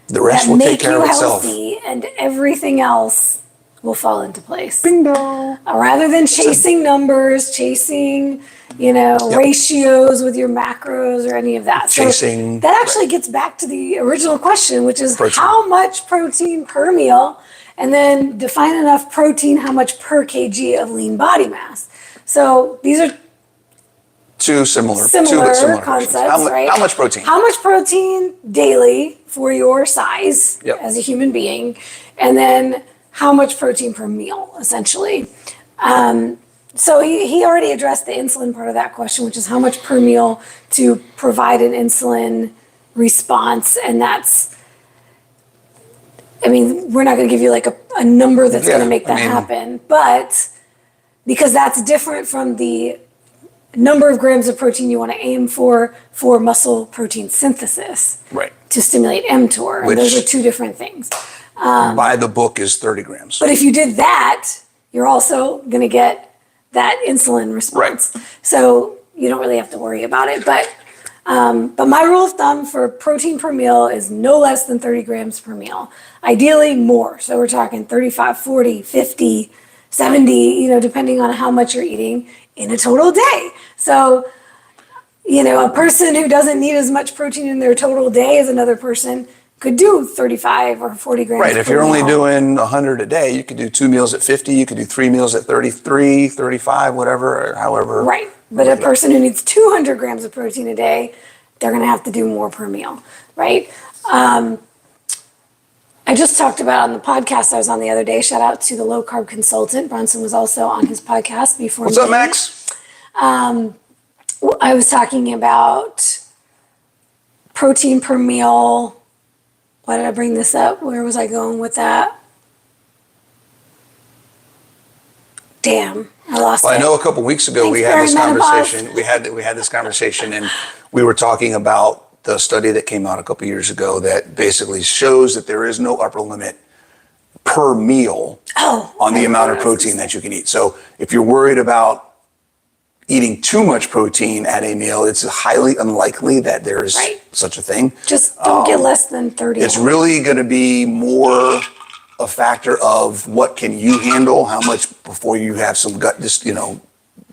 The rest that will take make care you of itself. healthy, and everything else will fall into place. Bingo. Rather than chasing numbers, chasing, ratios with your macros or any of that. Chasing, So that actually gets back to the original question, which is Protein. how much protein per meal, and then define enough protein, how much per kg of lean body mass. So these are Two similar similar questions. concepts, right? How much protein? How much protein daily for your size Yep. as a human being, and then how much protein per meal, essentially. So he already addressed the insulin part of that question, which is how much per meal to provide an insulin response, and that's, we're not going to give you like a number that's going to make that happen, but because that's different from the number of grams of protein you want to aim for muscle protein synthesis, Right. to stimulate mTOR. And those are two different things. By the book is 30 grams. But if you did that, you're also going to get that insulin response. Right. So you don't really have to worry about it. But my rule of thumb for protein per meal is no less than 30 grams per meal. Ideally more. So we're talking 35, 40, 50, 70, depending on how much you're eating in a total day. So, a person who doesn't need as much protein in their total day as another person could do 35 or 40 grams. Right. If per you're only meal. doing 100 a day, you could do 2 meals at 50. You could do 3 meals at 33, 35, whatever, or however. Right. But a person who needs 200 grams of protein a day, they're going to have to do more per meal. Right. I just talked about on the podcast I was on the other day, shout out to the low carb consultant. Bronson was also on his podcast before. What's up, Max? I was talking about protein per meal. Why did I bring this up? Where was I going with that? Damn, I lost it. Well, I know a couple weeks ago we had Thanks, this perimenopause. conversation. We had this conversation, and we were talking about the study that came out a couple years ago that basically shows that there is no upper limit per meal on the amount of protein that you can eat. So if you're worried about eating too much protein at a meal, it's highly unlikely that there's such a thing. Just don't get less than 30. It's really going to be more a factor of what can you handle, how much before you have some gut,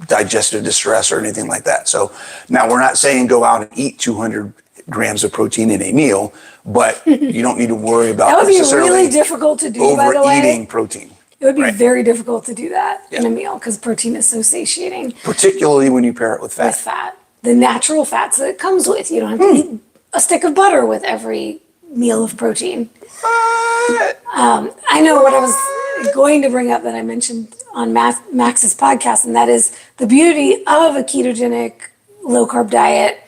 digestive distress or anything like that. So now we're not saying go out and eat 200 grams of protein in a meal, but you don't need to worry about that would be necessarily really difficult to do, by the way. overeating protein. It would be very difficult to do that in Yeah. a meal because protein is so satiating. Particularly when you pair it with fat. With fat. The natural fats that it comes with. You don't have to eat a stick of butter with every meal of protein. I know what I was going to bring up that I mentioned on Max's podcast, and that is the beauty of a ketogenic low carb diet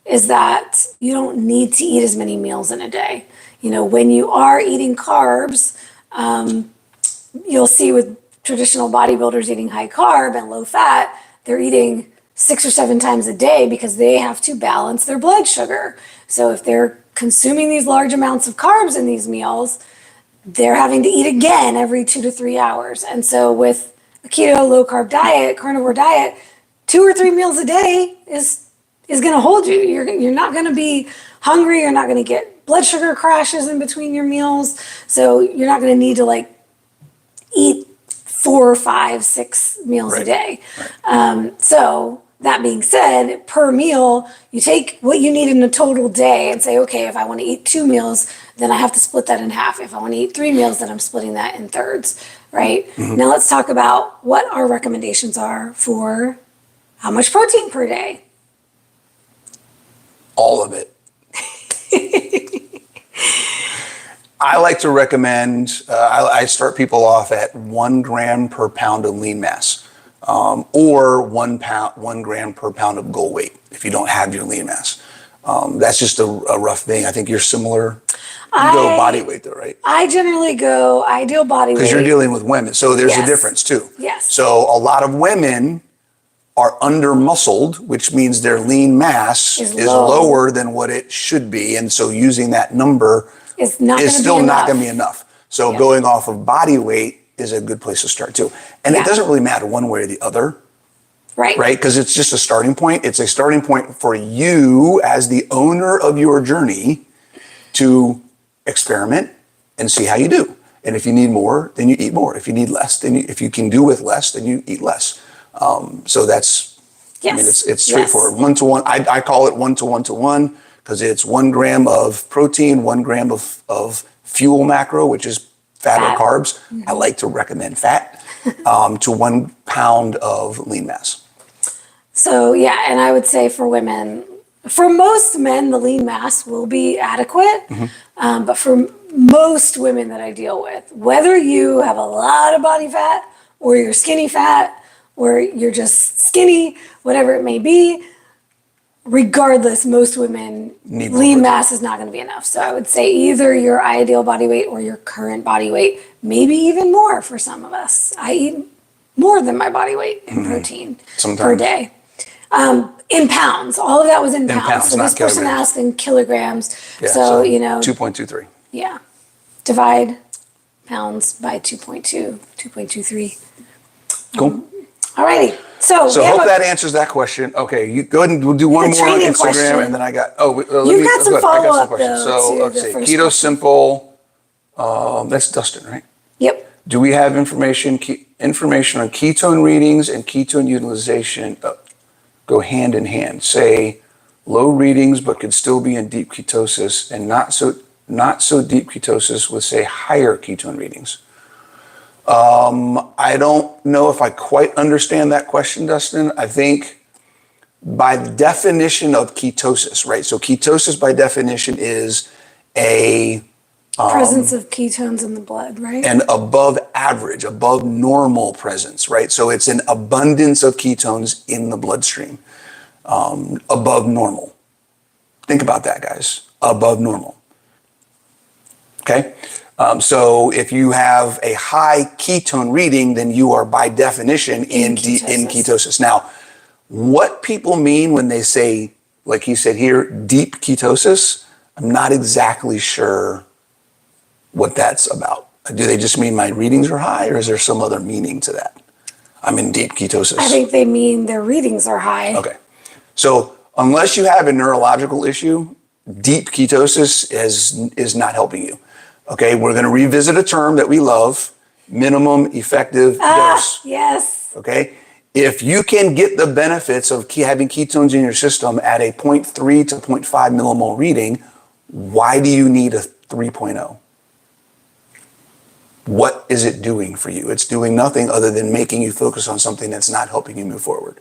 is that you don't need to eat as many meals in a day. When you are eating carbs, you'll see with traditional bodybuilders eating high carb and low fat, they're eating 6 or 7 times a day because they have to balance their blood sugar. So if they're consuming these large amounts of carbs in these meals, they're having to eat again every 2 to 3 hours. And so with a keto low carb diet, carnivore diet, 2 or 3 meals a day is going to hold you. You're not going to be hungry. You're not going to get blood sugar crashes in between your meals. So you're not going to need to eat 4, 5, 6 meals a day. So that being said, per meal, you take what you need in a total day and say, okay, if I want to eat 2 meals, then I have to split that in half. If I want to eat 3 meals, then I'm splitting that in thirds, right? Mm-hmm. Now let's talk about what our recommendations are for how much protein per day. All of it. I like to recommend, I start people off at 1 gram per pound of lean mass, or 1 gram per pound of goal weight if you don't have your lean mass. That's just a rough thing. I think you're similar. You go body weight though, right? I generally go ideal body weight. Because you're dealing with women, so there's a difference too. Yes. So a lot of women are under muscled, which means their lean mass is lower than what it should be. And so using that number is still not going to be enough. So going off of body weight is a good place to start too. And it doesn't really matter one way or the other. Right. Because it's just a starting point. It's a starting point for you as the owner of your journey to experiment and see how you do. And if you need more, then you eat more. If you need less, then if you can do with less, then you eat less. So that's, I mean, it's straightforward. 1 to 1. I call it 1 to 1 to 1 because it's 1 gram of protein, 1 gram of fuel macro, which is fat or carbs. I like to recommend fat to 1 pound of lean mass. So, and I would say for women, for most men, the lean mass will be adequate. But for most women that I deal with, whether you have a lot of body fat or you're skinny fat or you're just skinny, whatever it may be, regardless, most women, lean mass is not going to be enough. So I would say either your ideal body weight or your current body weight, maybe even more for some of us. I eat more than my body weight in protein per day. In pounds, all of that was in pounds. So this person asked in kilograms. So 2.23. Yeah. Divide pounds by 2.2, 2.23. Cool. All righty. So hope that answers that question. Okay, you go ahead and we'll do one more on Instagram, question. And then I got you've got some follow up though. So let's see, Keto Simple. That's Dustin, right? Yep. Do we have information on ketone readings and ketone utilization go hand in hand? Say low readings, but could still be in deep ketosis, and not so deep ketosis with say higher ketone readings. I don't know if I quite understand that question, Dustin. I think by the definition of ketosis, right? So ketosis by definition is a presence of ketones in the blood, right? And above average, above normal presence, right? So it's an abundance of ketones in the bloodstream, above normal. Think about that, guys. Above normal. Okay? So if you have a high ketone reading, then you are by definition in ketosis. Now, what people mean when they say, like he said here, deep ketosis, I'm not exactly sure what that's about. Do they just mean my readings are high, or is there some other meaning to that? I'm in deep ketosis. I think they mean their readings are high. Okay. So unless you have a neurological issue, deep ketosis is not helping you. Okay, we're going to revisit a term that we love, minimum effective dose. Yes. Okay, if you can get the benefits of having ketones in your system at a 0.3 to 0.5 millimole reading, why do you need a 3.0? What is it doing for you? It's doing nothing other than making you focus on something that's not helping you move forward.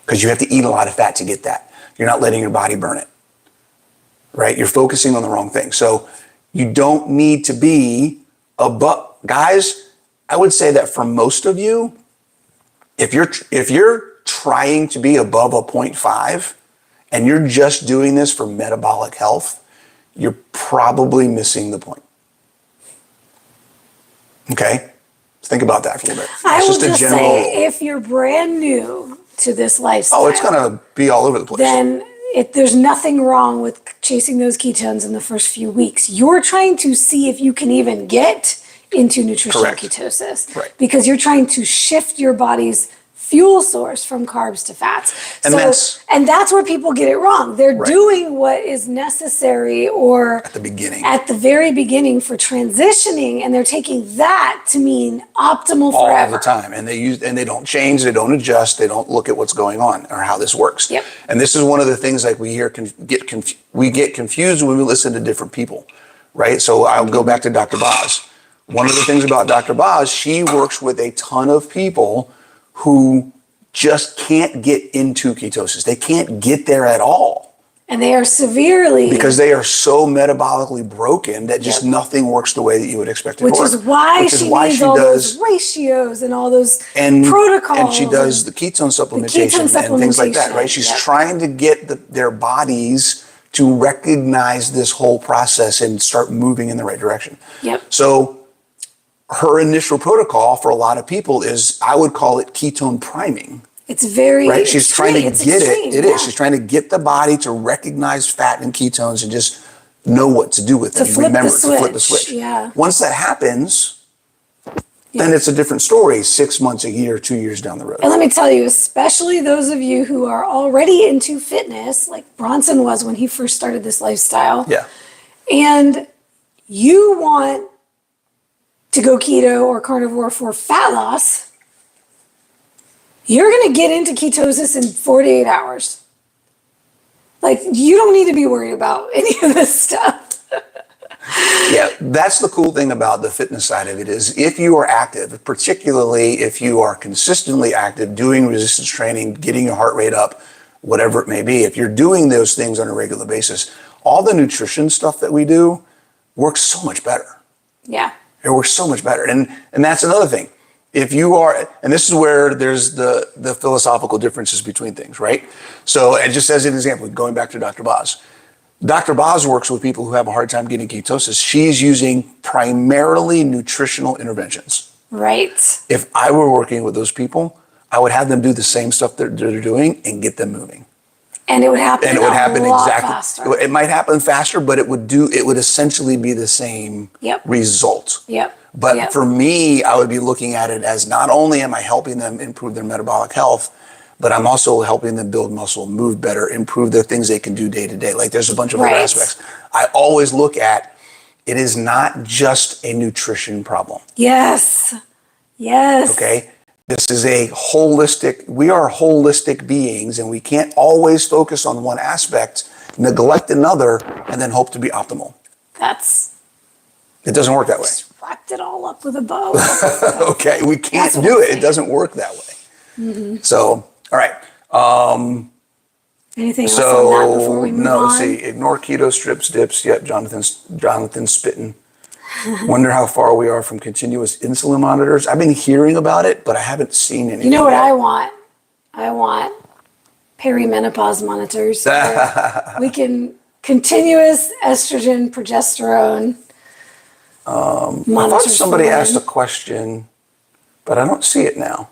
Because you have to eat a lot of fat to get that. You're not letting your body burn it. Right? You're focusing on the wrong thing. So you don't need to be above. Guys, I would say that for most of you, if you're trying to be above a 0.5 and you're just doing this for metabolic health, you're probably missing the point. Okay? Think about that for a little bit. I will just say, if you're brand new to this lifestyle, it's going to be all over the place. Then there's nothing wrong with chasing those ketones in the first few weeks. You're trying to see if you can even get into nutritional ketosis. Right. Because you're trying to shift your body's fuel source from carbs to fats. And that's where people get it wrong. They're doing what is necessary or at the very beginning for transitioning, and they're taking that to mean optimal forever. All the time. And they don't change, they don't adjust, they don't look at what's going on or how this works. Yep. And this is one of the things like we get confused when we listen to different people, right? So I'll go back to Dr. Boz. One of the things about Dr. Boz, she works with a ton of people who just can't get into ketosis. They can't get there at all. And they are severely... Because they are so metabolically broken that just nothing works the way that you would expect it to work. Which is why she needs all those ratios and all those protocols. And she does the ketone supplementation and things like that, right? She's trying to get their bodies to recognize this whole process and start moving in the right direction. Yep. So her initial protocol for a lot of people is, I would call it ketone priming. It's very right. She's trying to get extreme, it. It is. She's trying to get the body to recognize fat and ketones and just know what to do with them. To flip the switch. Yeah. Once that happens, then it's a different story 6 months, a year, 2 years down the road. And let me tell you, especially those of you who are already into fitness, like Bronson was when he first started this lifestyle. Yeah. And you want to go keto or carnivore for fat loss, you're going to get into ketosis in 48 hours. Like, you don't need to be worried about any of this stuff. Yeah, that's the cool thing about the fitness side of it is if you are active, particularly if you are consistently active, doing resistance training, getting your heart rate up, whatever it may be, if you're doing those things on a regular basis, all the nutrition stuff that we do works so much better. Yeah. It works so much better. And that's another thing. If you are, and this is where there's the philosophical differences between things, right? So, and just as an example, going back to Dr. Boz. Dr. Boz works with people who have a hard time getting ketosis. She's using primarily nutritional interventions. Right. If I were working with those people, I would have them do the same stuff that they're doing and get them moving. And it would happen. And it would happen a lot exactly. faster. It might happen faster, but it would essentially be the same result. Yep. But for me, I would be looking at it as not only am I helping them improve their metabolic health, but I'm also helping them build muscle, move better, improve the things they can do day to day. Like there's a bunch of other aspects. I always look at it is not just a nutrition problem. Yes. Yes. Okay. This is we are holistic beings and we can't always focus on one aspect, neglect another, and then hope to be optimal. It doesn't work that way. Wrapped it all up with a bow. Okay. We can't do it. It doesn't work that way. Mm-hmm. So, all right. Anything else on that before we move on? Let's see. Ignore keto strips, dips. Yep, Jonathan's spitting. Wonder how far we are from continuous insulin monitors. I've been hearing about it, but I haven't seen anything. You know what I want? I want perimenopause monitors. We can continuous estrogen, progesterone. I thought somebody asked a question, but I don't see it now.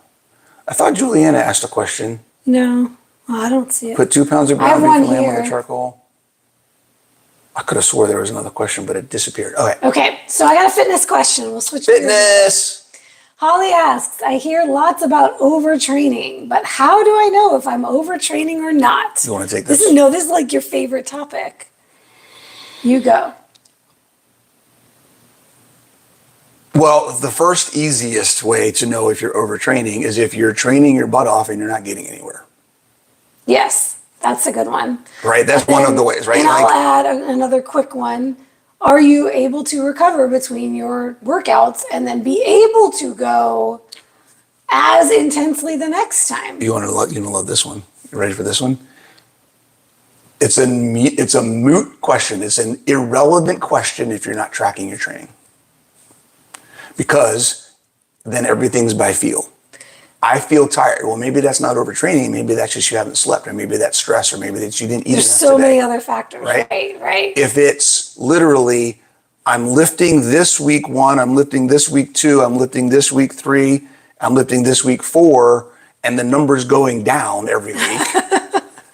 I thought Juliana asked a question. No, I don't see it. Put 2 pounds of ground beef lamb on here. the charcoal. I could have swore there was another question, but it disappeared. Okay, so I got a fitness question. We'll switch Fitness! Holly asks, I hear lots about overtraining, but how do I know if I'm overtraining or not? You want to take this? This is like your favorite topic. You go. Well, the first easiest way to know if you're overtraining is if you're training your butt off and you're not getting anywhere. Yes, that's a good one. Right, that's one of the ways, right? And I'll add another quick one. Are you able to recover between your workouts and then be able to go as intensely the next time? You want to love this one. You ready for this one? It's a moot question. It's an irrelevant question if you're not tracking your training. Because then everything's by feel. I feel tired. Well, maybe that's not overtraining. Maybe that's just you haven't slept, or maybe that's stress, or maybe that you didn't eat enough There's so today. many other factors, right? If it's literally, I'm lifting this week 1, I'm lifting this week 2, I'm lifting this week 3, I'm lifting this week 4, and the number's going down every week,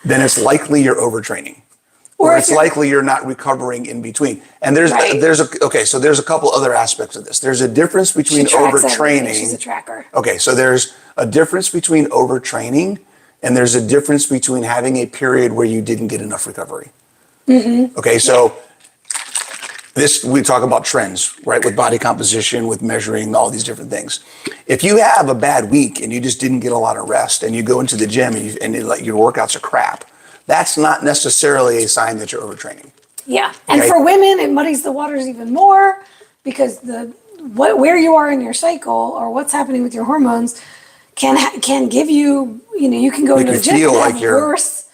then it's likely you're overtraining. Or it's likely you're not recovering in between. And there's a couple other aspects of this. There's a difference between overtraining. She's a tracker. Okay, so there's a difference between overtraining and there's a difference between having a period where you didn't get enough recovery. Mm-hmm. Okay, so we talk about trends, right? With body composition, with measuring all these different things. If you have a bad week and you just didn't get a lot of rest and you go into the gym and your workouts are crap, that's not necessarily a sign that you're overtraining. Yeah, and for women, it muddies the waters even more because where you are in your cycle or what's happening with your hormones can give you, you can go into the gym and have worse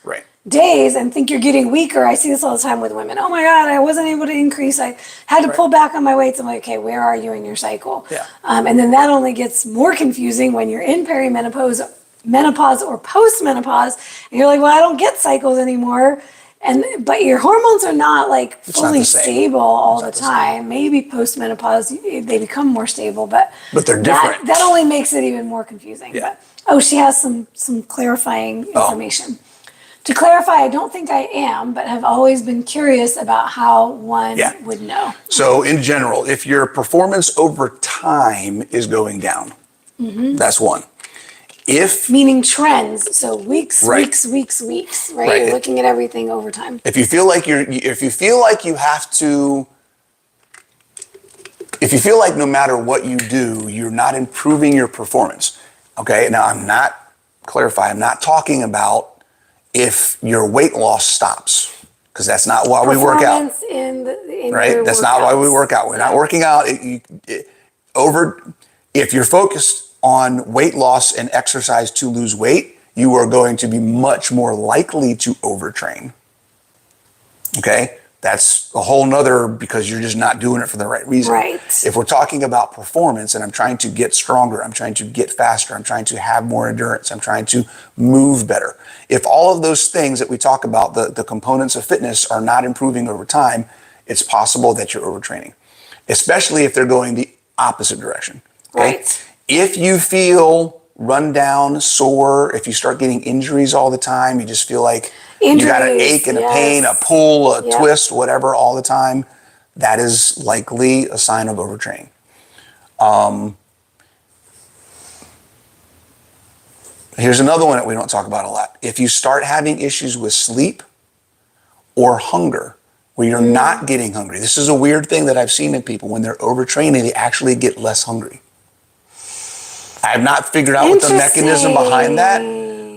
days and think you're getting weaker. I see this all the time with women. Oh my God, I wasn't able to increase. I had to pull back on my weights. I'm like, okay, where are you in your cycle? Yeah. And then that only gets more confusing when you're in perimenopause, menopause or post-menopause, and you're like, well, I don't get cycles anymore. But your hormones are not like It's not fully the same. stable all the not the same. time. Maybe post-menopause, they become more stable, but they're different. That only makes it even more confusing. Yeah. But, she has some clarifying information. To clarify, I don't think I am, but have always been curious about how one would know. So in general, if your performance over time is going down, that's one. Meaning trends, so weeks, right. weeks, right? You're looking at everything over time. If you feel like no matter what you do, you're not improving your performance. Okay, now I'm not talking about if your weight loss stops, because that's not why we work out. Right? That's not why we work out. We're not working out. If you're focused on weight loss and exercise to lose weight, you are going to be much more likely to overtrain. Okay? That's a whole nother, because you're just not doing it for the right reason. Right. If we're talking about performance and I'm trying to get stronger, I'm trying to get faster, I'm trying to have more endurance, I'm trying to move better. If all of those things that we talk about, the components of fitness, are not improving over time, it's possible that you're overtraining, especially if they're going the opposite direction. Okay? Right. If you feel run down, sore, if you start getting injuries all the time, you just feel like you got an ache and a pain, a pull, a twist, whatever, all the time, that is likely a sign of overtraining. Here's another one that we don't talk about a lot. If you start having issues with sleep or hunger, where you're not getting hungry. This is a weird thing that I've seen in people. When they're overtraining, they actually get less hungry. I have not figured out what the mechanism behind that,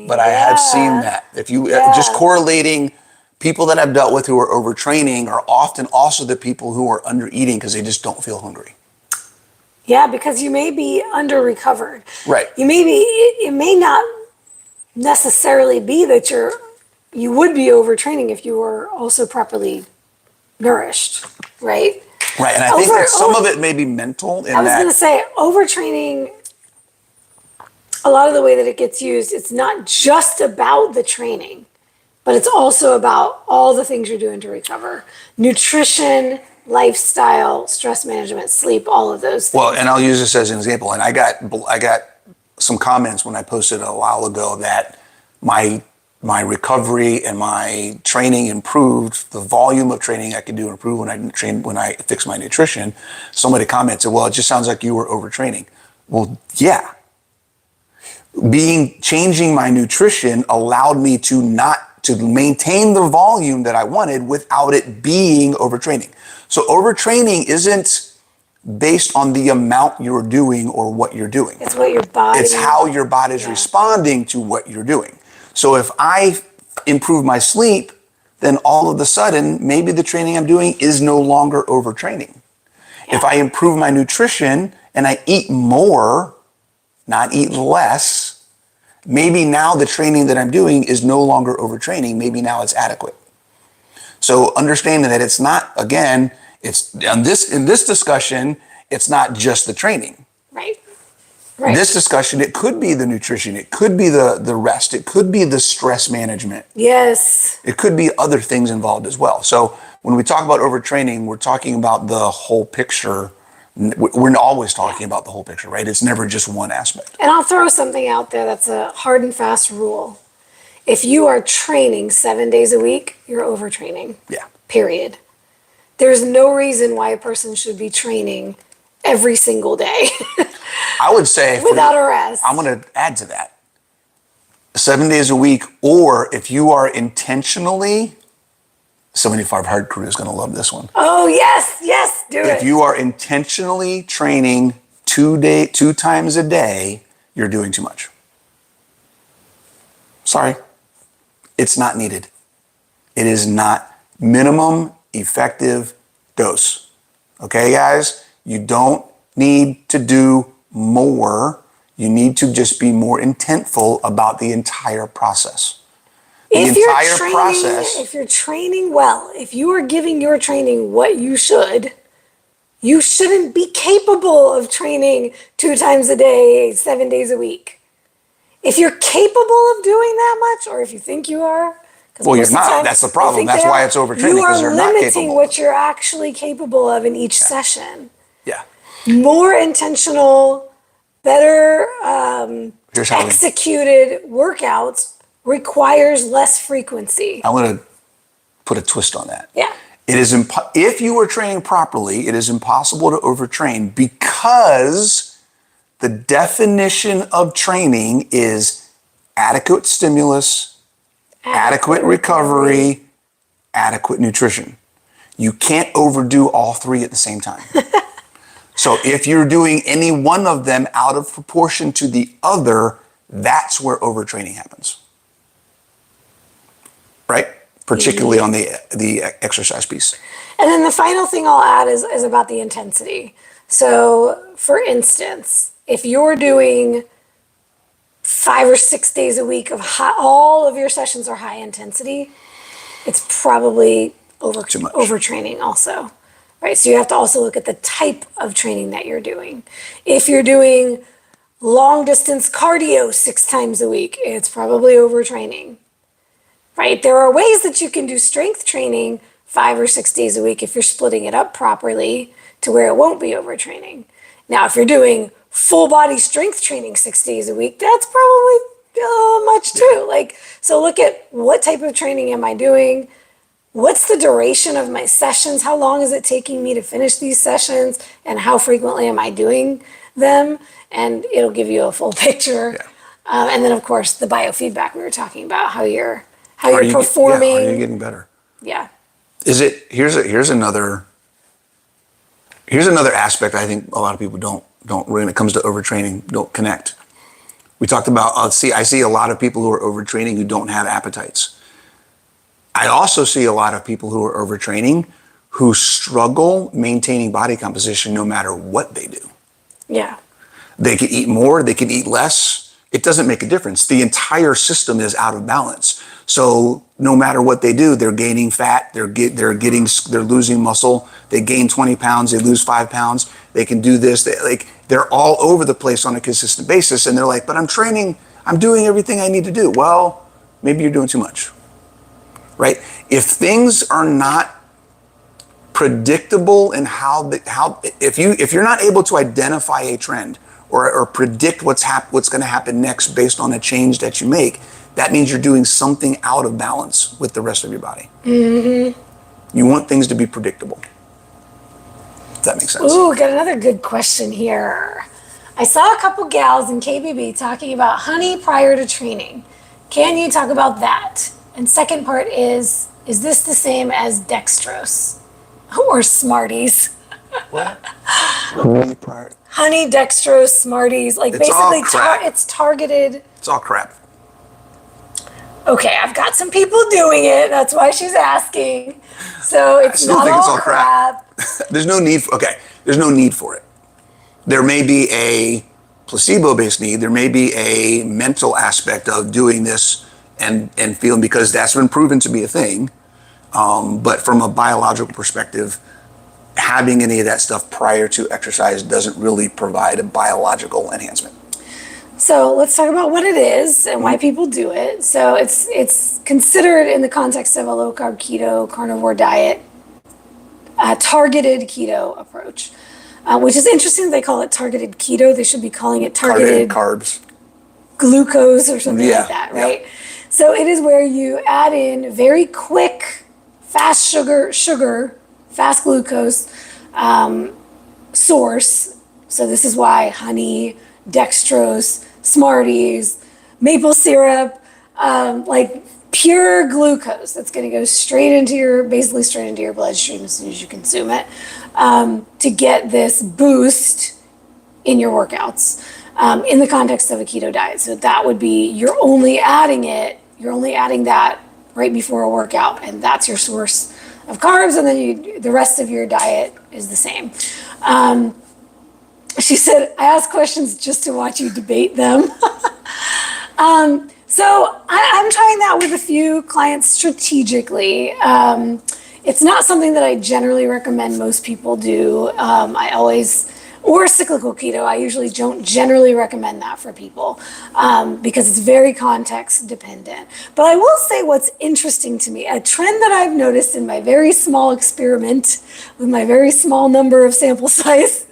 but I have seen that. If you just correlating, people that I've dealt with who are overtraining are often also the people who are under eating because they just don't feel hungry. Yeah, because you may be under recovered. Right. You may be, it may not necessarily be that you would be overtraining if you were also properly nourished, right? Right, and I think that some of it may be mental. I was going to say, overtraining, a lot of the way that it gets used, it's not just about the training, but it's also about all the things you're doing to recover. Nutrition, lifestyle, stress management, sleep, all of those things. Well, and I'll use this as an example. And I got some comments when I posted a while ago that my recovery and my training improved. The volume of training I could do improved when I fixed my nutrition. Somebody commented, "Well, it just sounds like you were overtraining." Well, yeah. Changing my nutrition allowed me to maintain the volume that I wanted without it being overtraining. So overtraining isn't based on the amount you're doing or what you're doing. It's what your body. It's how your body's responding to what you're doing. So if I improve my sleep, then all of a sudden, maybe the training I'm doing is no longer overtraining. Yeah. If I improve my nutrition and I eat more, not eat less, maybe now the training that I'm doing is no longer overtraining. Maybe now it's adequate. So understanding that it's not, again, in this discussion, it's not just the training. Right. This discussion, it could be the nutrition, it could be the rest, it could be the stress management. Yes. It could be other things involved as well. So when we talk about overtraining, we're talking about the whole picture. We're always talking about the whole picture, right? It's never just one aspect. And I'll throw something out there that's a hard and fast rule. If you are training 7 days a week, you're overtraining. Yeah. Period. There's no reason why a person should be training every single day. I would say without a rest. I'm going to add to that. 7 days a week, or if you are intentionally, 75 Hard Crew is going to love this one. Oh, yes, do it. If you are intentionally training 2 times a day, you're doing too much. Sorry. It's not needed. It is not minimum effective dose. Okay, guys? You don't need to do more. You need to just be more intentful about the entire process. If you're training well, if you are giving your training what you shouldn't be capable of training 2 times a day, 7 days a week. If you're capable of doing that much, or if you think you are, Well, you're not. That's the problem. That's why it's overtraining, because you're not capable. You are limiting what you're actually capable of in each session. Yeah. More intentional, better executed workouts requires less frequency. I'm going to put a twist on that. Yeah. It is if you are training properly, it is impossible to overtrain, because the definition of training is adequate stimulus, adequate recovery, adequate nutrition. You can't overdo all three at the same time. So if you're doing any one of them out of proportion to the other, that's where overtraining happens. Right? Particularly on the exercise piece. And then the final thing I'll add is about the intensity. So for instance, if you're doing 5 or 6 days a week of all of your sessions are high intensity, it's probably overtraining also, right? So you have to also look at the type of training that you're doing. If you're doing long distance cardio 6 times a week, it's probably overtraining, right? There are ways that you can do strength training 5 or 6 days a week if you're splitting it up properly to where it won't be overtraining. Now, if you're doing full body strength training 6 days a week, that's probably a little much too. Like, so look at what type of training am I doing? What's the duration of my sessions? How long is it taking me to finish these sessions? And how frequently am I doing them? And it'll give you a full picture. Yeah. And then of course the biofeedback we were talking about, how you're performing. Are you getting better? Yeah. Here's another aspect I think a lot of people don't when it comes to overtraining, don't connect. We talked about, I see a lot of people who are overtraining who don't have appetites. I also see a lot of people who are overtraining who struggle maintaining body composition no matter what they do. Yeah. They can eat more, they can eat less. It doesn't make a difference. The entire system is out of balance. So no matter what they do, they're gaining fat, they're losing muscle. They gain 20 pounds, they lose 5 pounds. They can do this. They're all over the place on a consistent basis. And they're like, but I'm training, I'm doing everything I need to do. Well, maybe you're doing too much, right? If things are not predictable in if you're not able to identify a trend or predict what's going to happen next based on a change that you make, that means you're doing something out of balance with the rest of your body. Mm-hmm. You want things to be predictable. If that makes sense. Ooh, got another good question here. I saw a couple gals in KBB talking about honey prior to training. Can you talk about that? And second part is this the same as dextrose or Smarties? What? Honey prior. Honey, dextrose, Smarties, like it's basically it's targeted. It's all crap. Okay, I've got some people doing it. That's why she's asking. So it's not all crap. There's no need for it. There may be a placebo-based need. There may be a mental aspect of doing this and feeling, because that's been proven to be a thing. But from a biological perspective, having any of that stuff prior to exercise doesn't really provide a biological enhancement. So let's talk about what it is and why people do it. So it's considered in the context of a low-carb keto carnivore diet, a targeted keto approach, which is interesting. They call it targeted keto. They should be calling it targeted carbs, glucose or something like that, right? Yeah. So it is where you add in very quick, fast sugar, fast glucose source. So this is why honey, dextrose, Smarties, maple syrup, like pure glucose that's going to go basically straight into your bloodstream as soon as you consume it, to get this boost in your workouts in the context of a keto diet. So that would be, you're only adding that right before a workout, and that's your source of carbs, and then the rest of your diet is the same. She said, I ask questions just to watch you debate them. So I'm trying that with a few clients strategically. It's not something that I generally recommend most people do. I always or cyclical keto. I usually don't generally recommend that for people because it's very context dependent. But I will say what's interesting to me, a trend that I've noticed in my very small experiment with my very small number of sample size.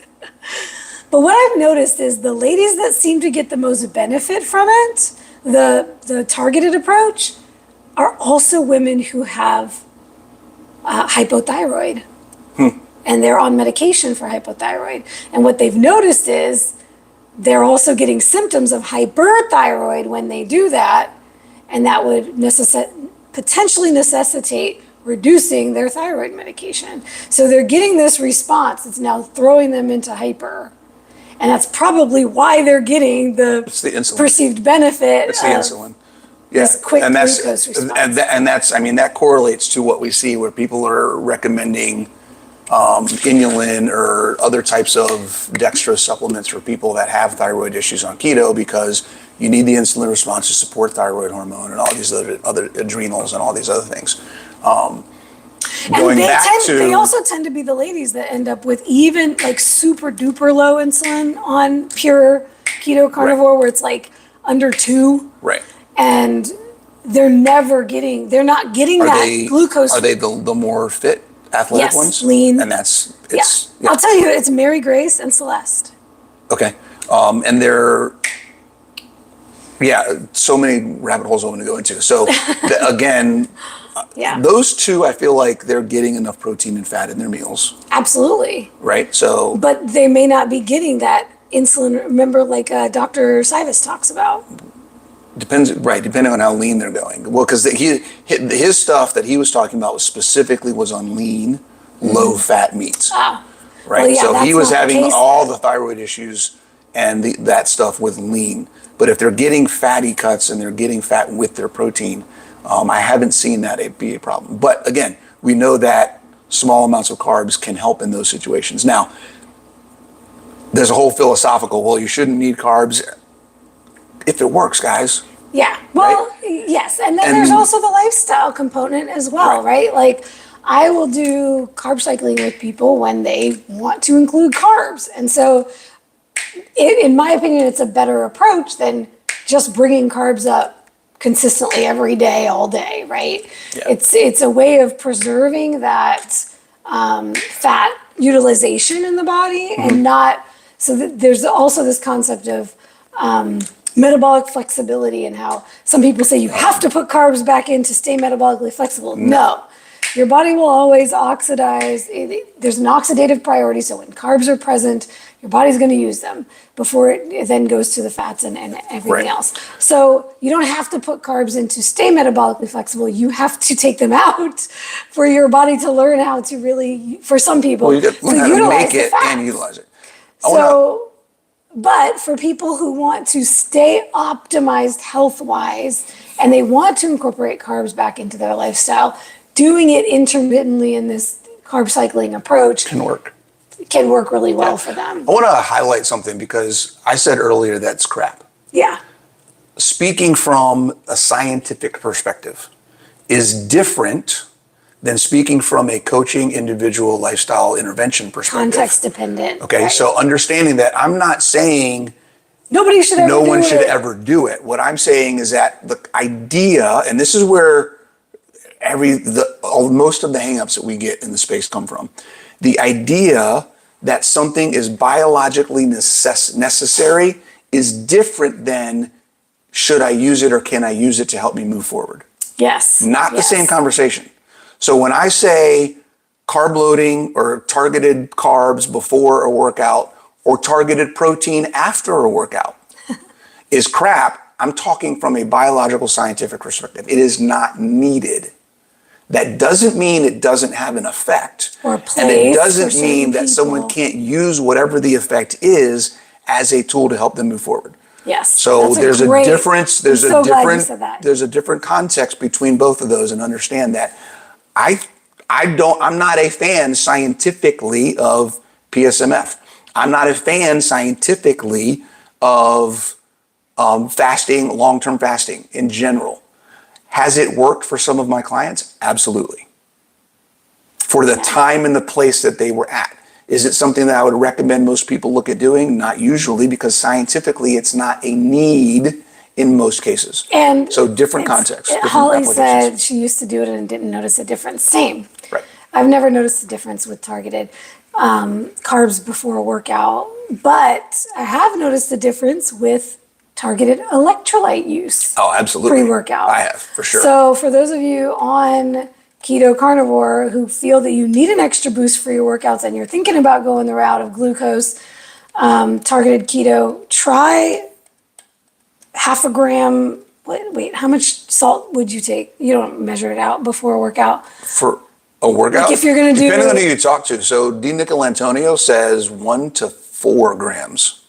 But what I've noticed is the ladies that seem to get the most benefit from it, the targeted approach, are also women who have hypothyroid. And they're on medication for hypothyroid. And what they've noticed is they're also getting symptoms of hyperthyroid when they do that. And that would potentially necessitate reducing their thyroid medication. So they're getting this response that's now throwing them into hyper. And that's probably why they're getting the perceived benefit. It's the insulin. Yeah, this quick and that's glucose response. and that's I mean that correlates to what we see where people are recommending inulin or other types of dextrose supplements for people that have thyroid issues on keto, because you need the insulin response to support thyroid hormone and all these other adrenals and all these other things. They also tend to be the ladies that end up with even like super duper low insulin on pure keto carnivore, where it's like under 2. Right. And they're not getting that glucose. Are they the more fit athletic yes, ones? Lean. And that's Yeah. I'll tell you, it's Mary Grace and Celeste. Okay. And they're so many rabbit holes I want to go into. So again, those two, I feel like they're getting enough protein and fat in their meals. Absolutely. Right. So, but they may not be getting that insulin. Remember, like Dr. Sivas talks about. Depending on how lean they're going. Well, because his stuff that he was talking about was on lean, low fat meats. Ah. Right. Well, so he was having all then. the thyroid issues and that stuff with lean. But if they're getting fatty cuts and they're getting fat with their protein, I haven't seen that be a problem. But again, we know that small amounts of carbs can help in those situations. Now, there's a whole philosophical, well, you shouldn't need carbs if it works, guys. Yeah. Well, right? Yes. And then there's also the lifestyle component as well, right? Like I will do carb cycling with people when they want to include carbs. And so in my opinion, it's a better approach than just bringing carbs up consistently every day, all day, right? Yeah. It's a way of preserving that fat utilization in the body and not, so that there's also this concept of metabolic flexibility and how some people say you have to put carbs back in to stay metabolically flexible. No. Your body will always oxidize. There's an oxidative priority, so when carbs are present, your body's going to use them before it then goes to the fats and everything else. So you don't have to put carbs in to stay metabolically flexible. You have to take them out for your body to learn how to really, for some people, well, you got to learn how to make it and utilize it. But for people who want to stay optimized health-wise and they want to incorporate carbs back into their lifestyle, doing it intermittently in this carb cycling approach can work really well for them. I want to highlight something because I said earlier that's crap. Yeah. Speaking from a scientific perspective is different than speaking from a coaching individual lifestyle intervention perspective. Context dependent. Okay, so understanding that I'm not saying no one should ever do it. What I'm saying is that the idea, and this is where most of the hangups that we get in the space come from, the idea that something is biologically necessary is different than should I use it or can I use it to help me move forward? Yes. Not the same conversation. So when I say carb loading or targeted carbs before a workout or targeted protein after a workout is crap, I'm talking from a biological scientific perspective. It is not needed. That doesn't mean it doesn't have an effect. Or a place and it doesn't mean that people. Someone can't use whatever the effect is as a tool to help them move forward. Yes. So there's a difference. There's a different context between both of those, and understand that I'm not a fan scientifically of PSMF. I'm not a fan scientifically of fasting, long-term fasting in general. Has it worked for some of my clients? Absolutely. For the time and the place that they were at. Is it something that I would recommend most people look at doing? Not usually, because scientifically it's not a need in most cases. And so different contexts. Different Holly said she used to do it and didn't notice a difference. Same. Right. I've never noticed a difference with targeted carbs before a workout, but I have noticed a difference with targeted electrolyte use. Oh, absolutely. Pre-workout. I have, for sure. So for those of you on keto carnivore who feel that you need an extra boost for your workouts and you're thinking about going the route of glucose, targeted keto, try half a gram. Wait, how much salt would you take? You don't measure it out before a workout. For a workout? Like if you're going to do... Depending on who you talk to. So D. Nicolantonio says 1 to 4 grams.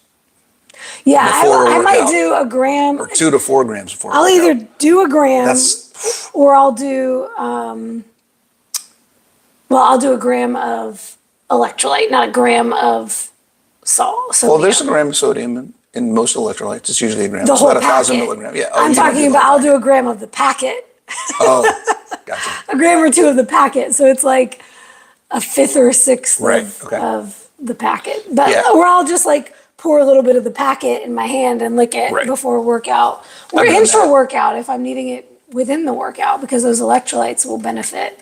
Yeah, I might do a gram. Or 2 to 4 grams before I'll either do a gram or I'll do, I'll do a gram of electrolyte, not a gram of salt. Well, there's a gram of sodium in most electrolytes. It's usually a gram. The it's whole about 1,000 packet. milligrams. Yeah. I'm talking about, I'll do a gram of the packet. Oh, gotcha. A gram or 2 of the packet. So it's like a fifth or a sixth okay. of the packet. But or I'll just like pour a little bit of the packet in my hand and lick it before a workout or intra workout if I'm needing it within the workout, because those electrolytes will benefit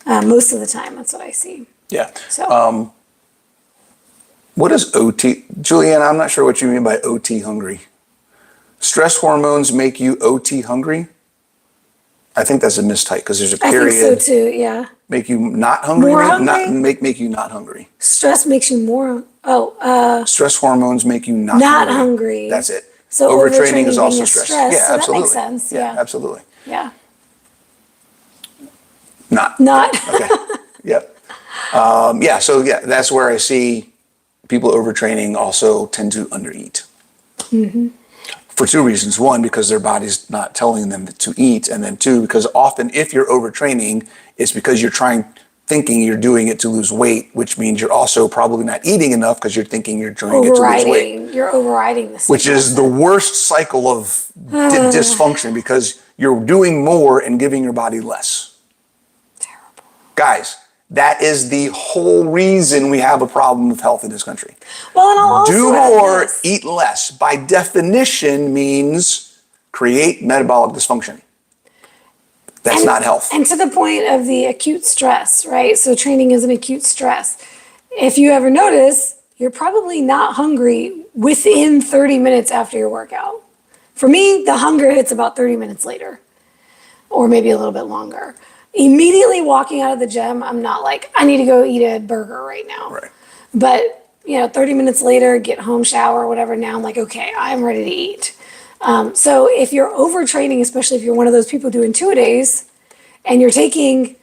most of the time. That's what I see. Yeah. So what is OT? Julianne, I'm not sure what you mean by OT hungry. Stress hormones make you OT hungry? I think that's a mistype because there's a period. I think so too, yeah. Make you not hungry? More hungry? Make you not hungry. Stress makes you more, stress hormones make you not hungry. That's it. So overtraining is also being a stress. Yeah, So absolutely. that makes sense. Yeah, absolutely. Yeah. Not. Okay. Yep. So that's where I see people overtraining also tend to undereat. Mm-hmm. For 2 reasons. 1, because their body's not telling them to eat. And then 2, because often if you're overtraining, it's because you're thinking you're doing it to lose weight, which means you're also probably not eating enough because you're thinking you're doing it to lose weight. You're overriding this. Which is the worst cycle of dysfunction, because you're doing more and giving your body less. Terrible. Guys, that is the whole reason we have a problem with health in this country. Well, and I'll also do more, eat less. By definition means create metabolic dysfunction. That's not health. And to the point of the acute stress, right? So training is an acute stress. If you ever notice, you're probably not hungry within 30 minutes after your workout. For me, the hunger hits about 30 minutes later, or maybe a little bit longer. Immediately walking out of the gym, I'm not like, I need to go eat a burger right now. Right. But 30 minutes later, get home, shower, whatever. Now I'm like, okay, I'm ready to eat. So if you're overtraining, especially if you're one of those people doing 2-a-days and you're taking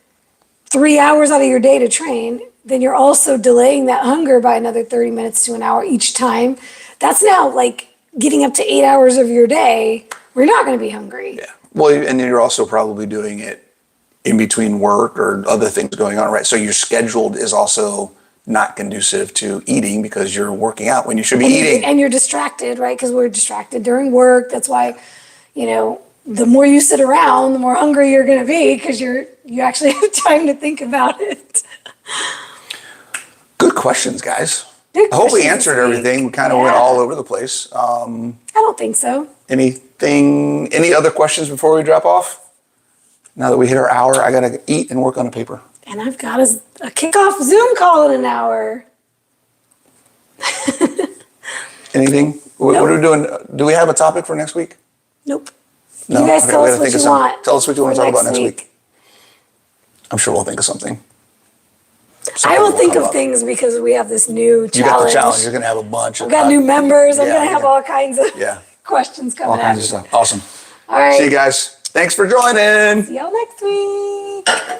3 hours out of your day to train, then you're also delaying that hunger by another 30 minutes to an hour each time. That's now like getting up to 8 hours of your day where you're not going to be hungry. Yeah. Well, and you're also probably doing it in between work or other things going on, right? So your schedule is also not conducive to eating because you're working out when you should be eating. And you're distracted, right? Because we're distracted during work. That's why, the more you sit around, the more hungry you're going to be because you actually have time to think about it. Good questions, guys. Good I hope we questions answered this week. everything. We kind of went all over the place. I don't think so. Any other questions before we drop off? Now that we hit our hour, I got to eat and work on a paper. And I've got a kickoff Zoom call in an hour. Anything? What are we doing? Do we have a topic for next week? Nope. No? You guys Okay, tell we us gotta what think you of want. Tell us what you want to for talk about next week. I'm sure we'll think of something. I will think of things because we have this new challenge. You got the challenge. You're going to have a bunch. I've got new members. I'm yeah, going to have all kinds of Yeah. questions coming All kinds at of me. stuff. Awesome. All right. See you guys. Thanks for joining. See y'all next week.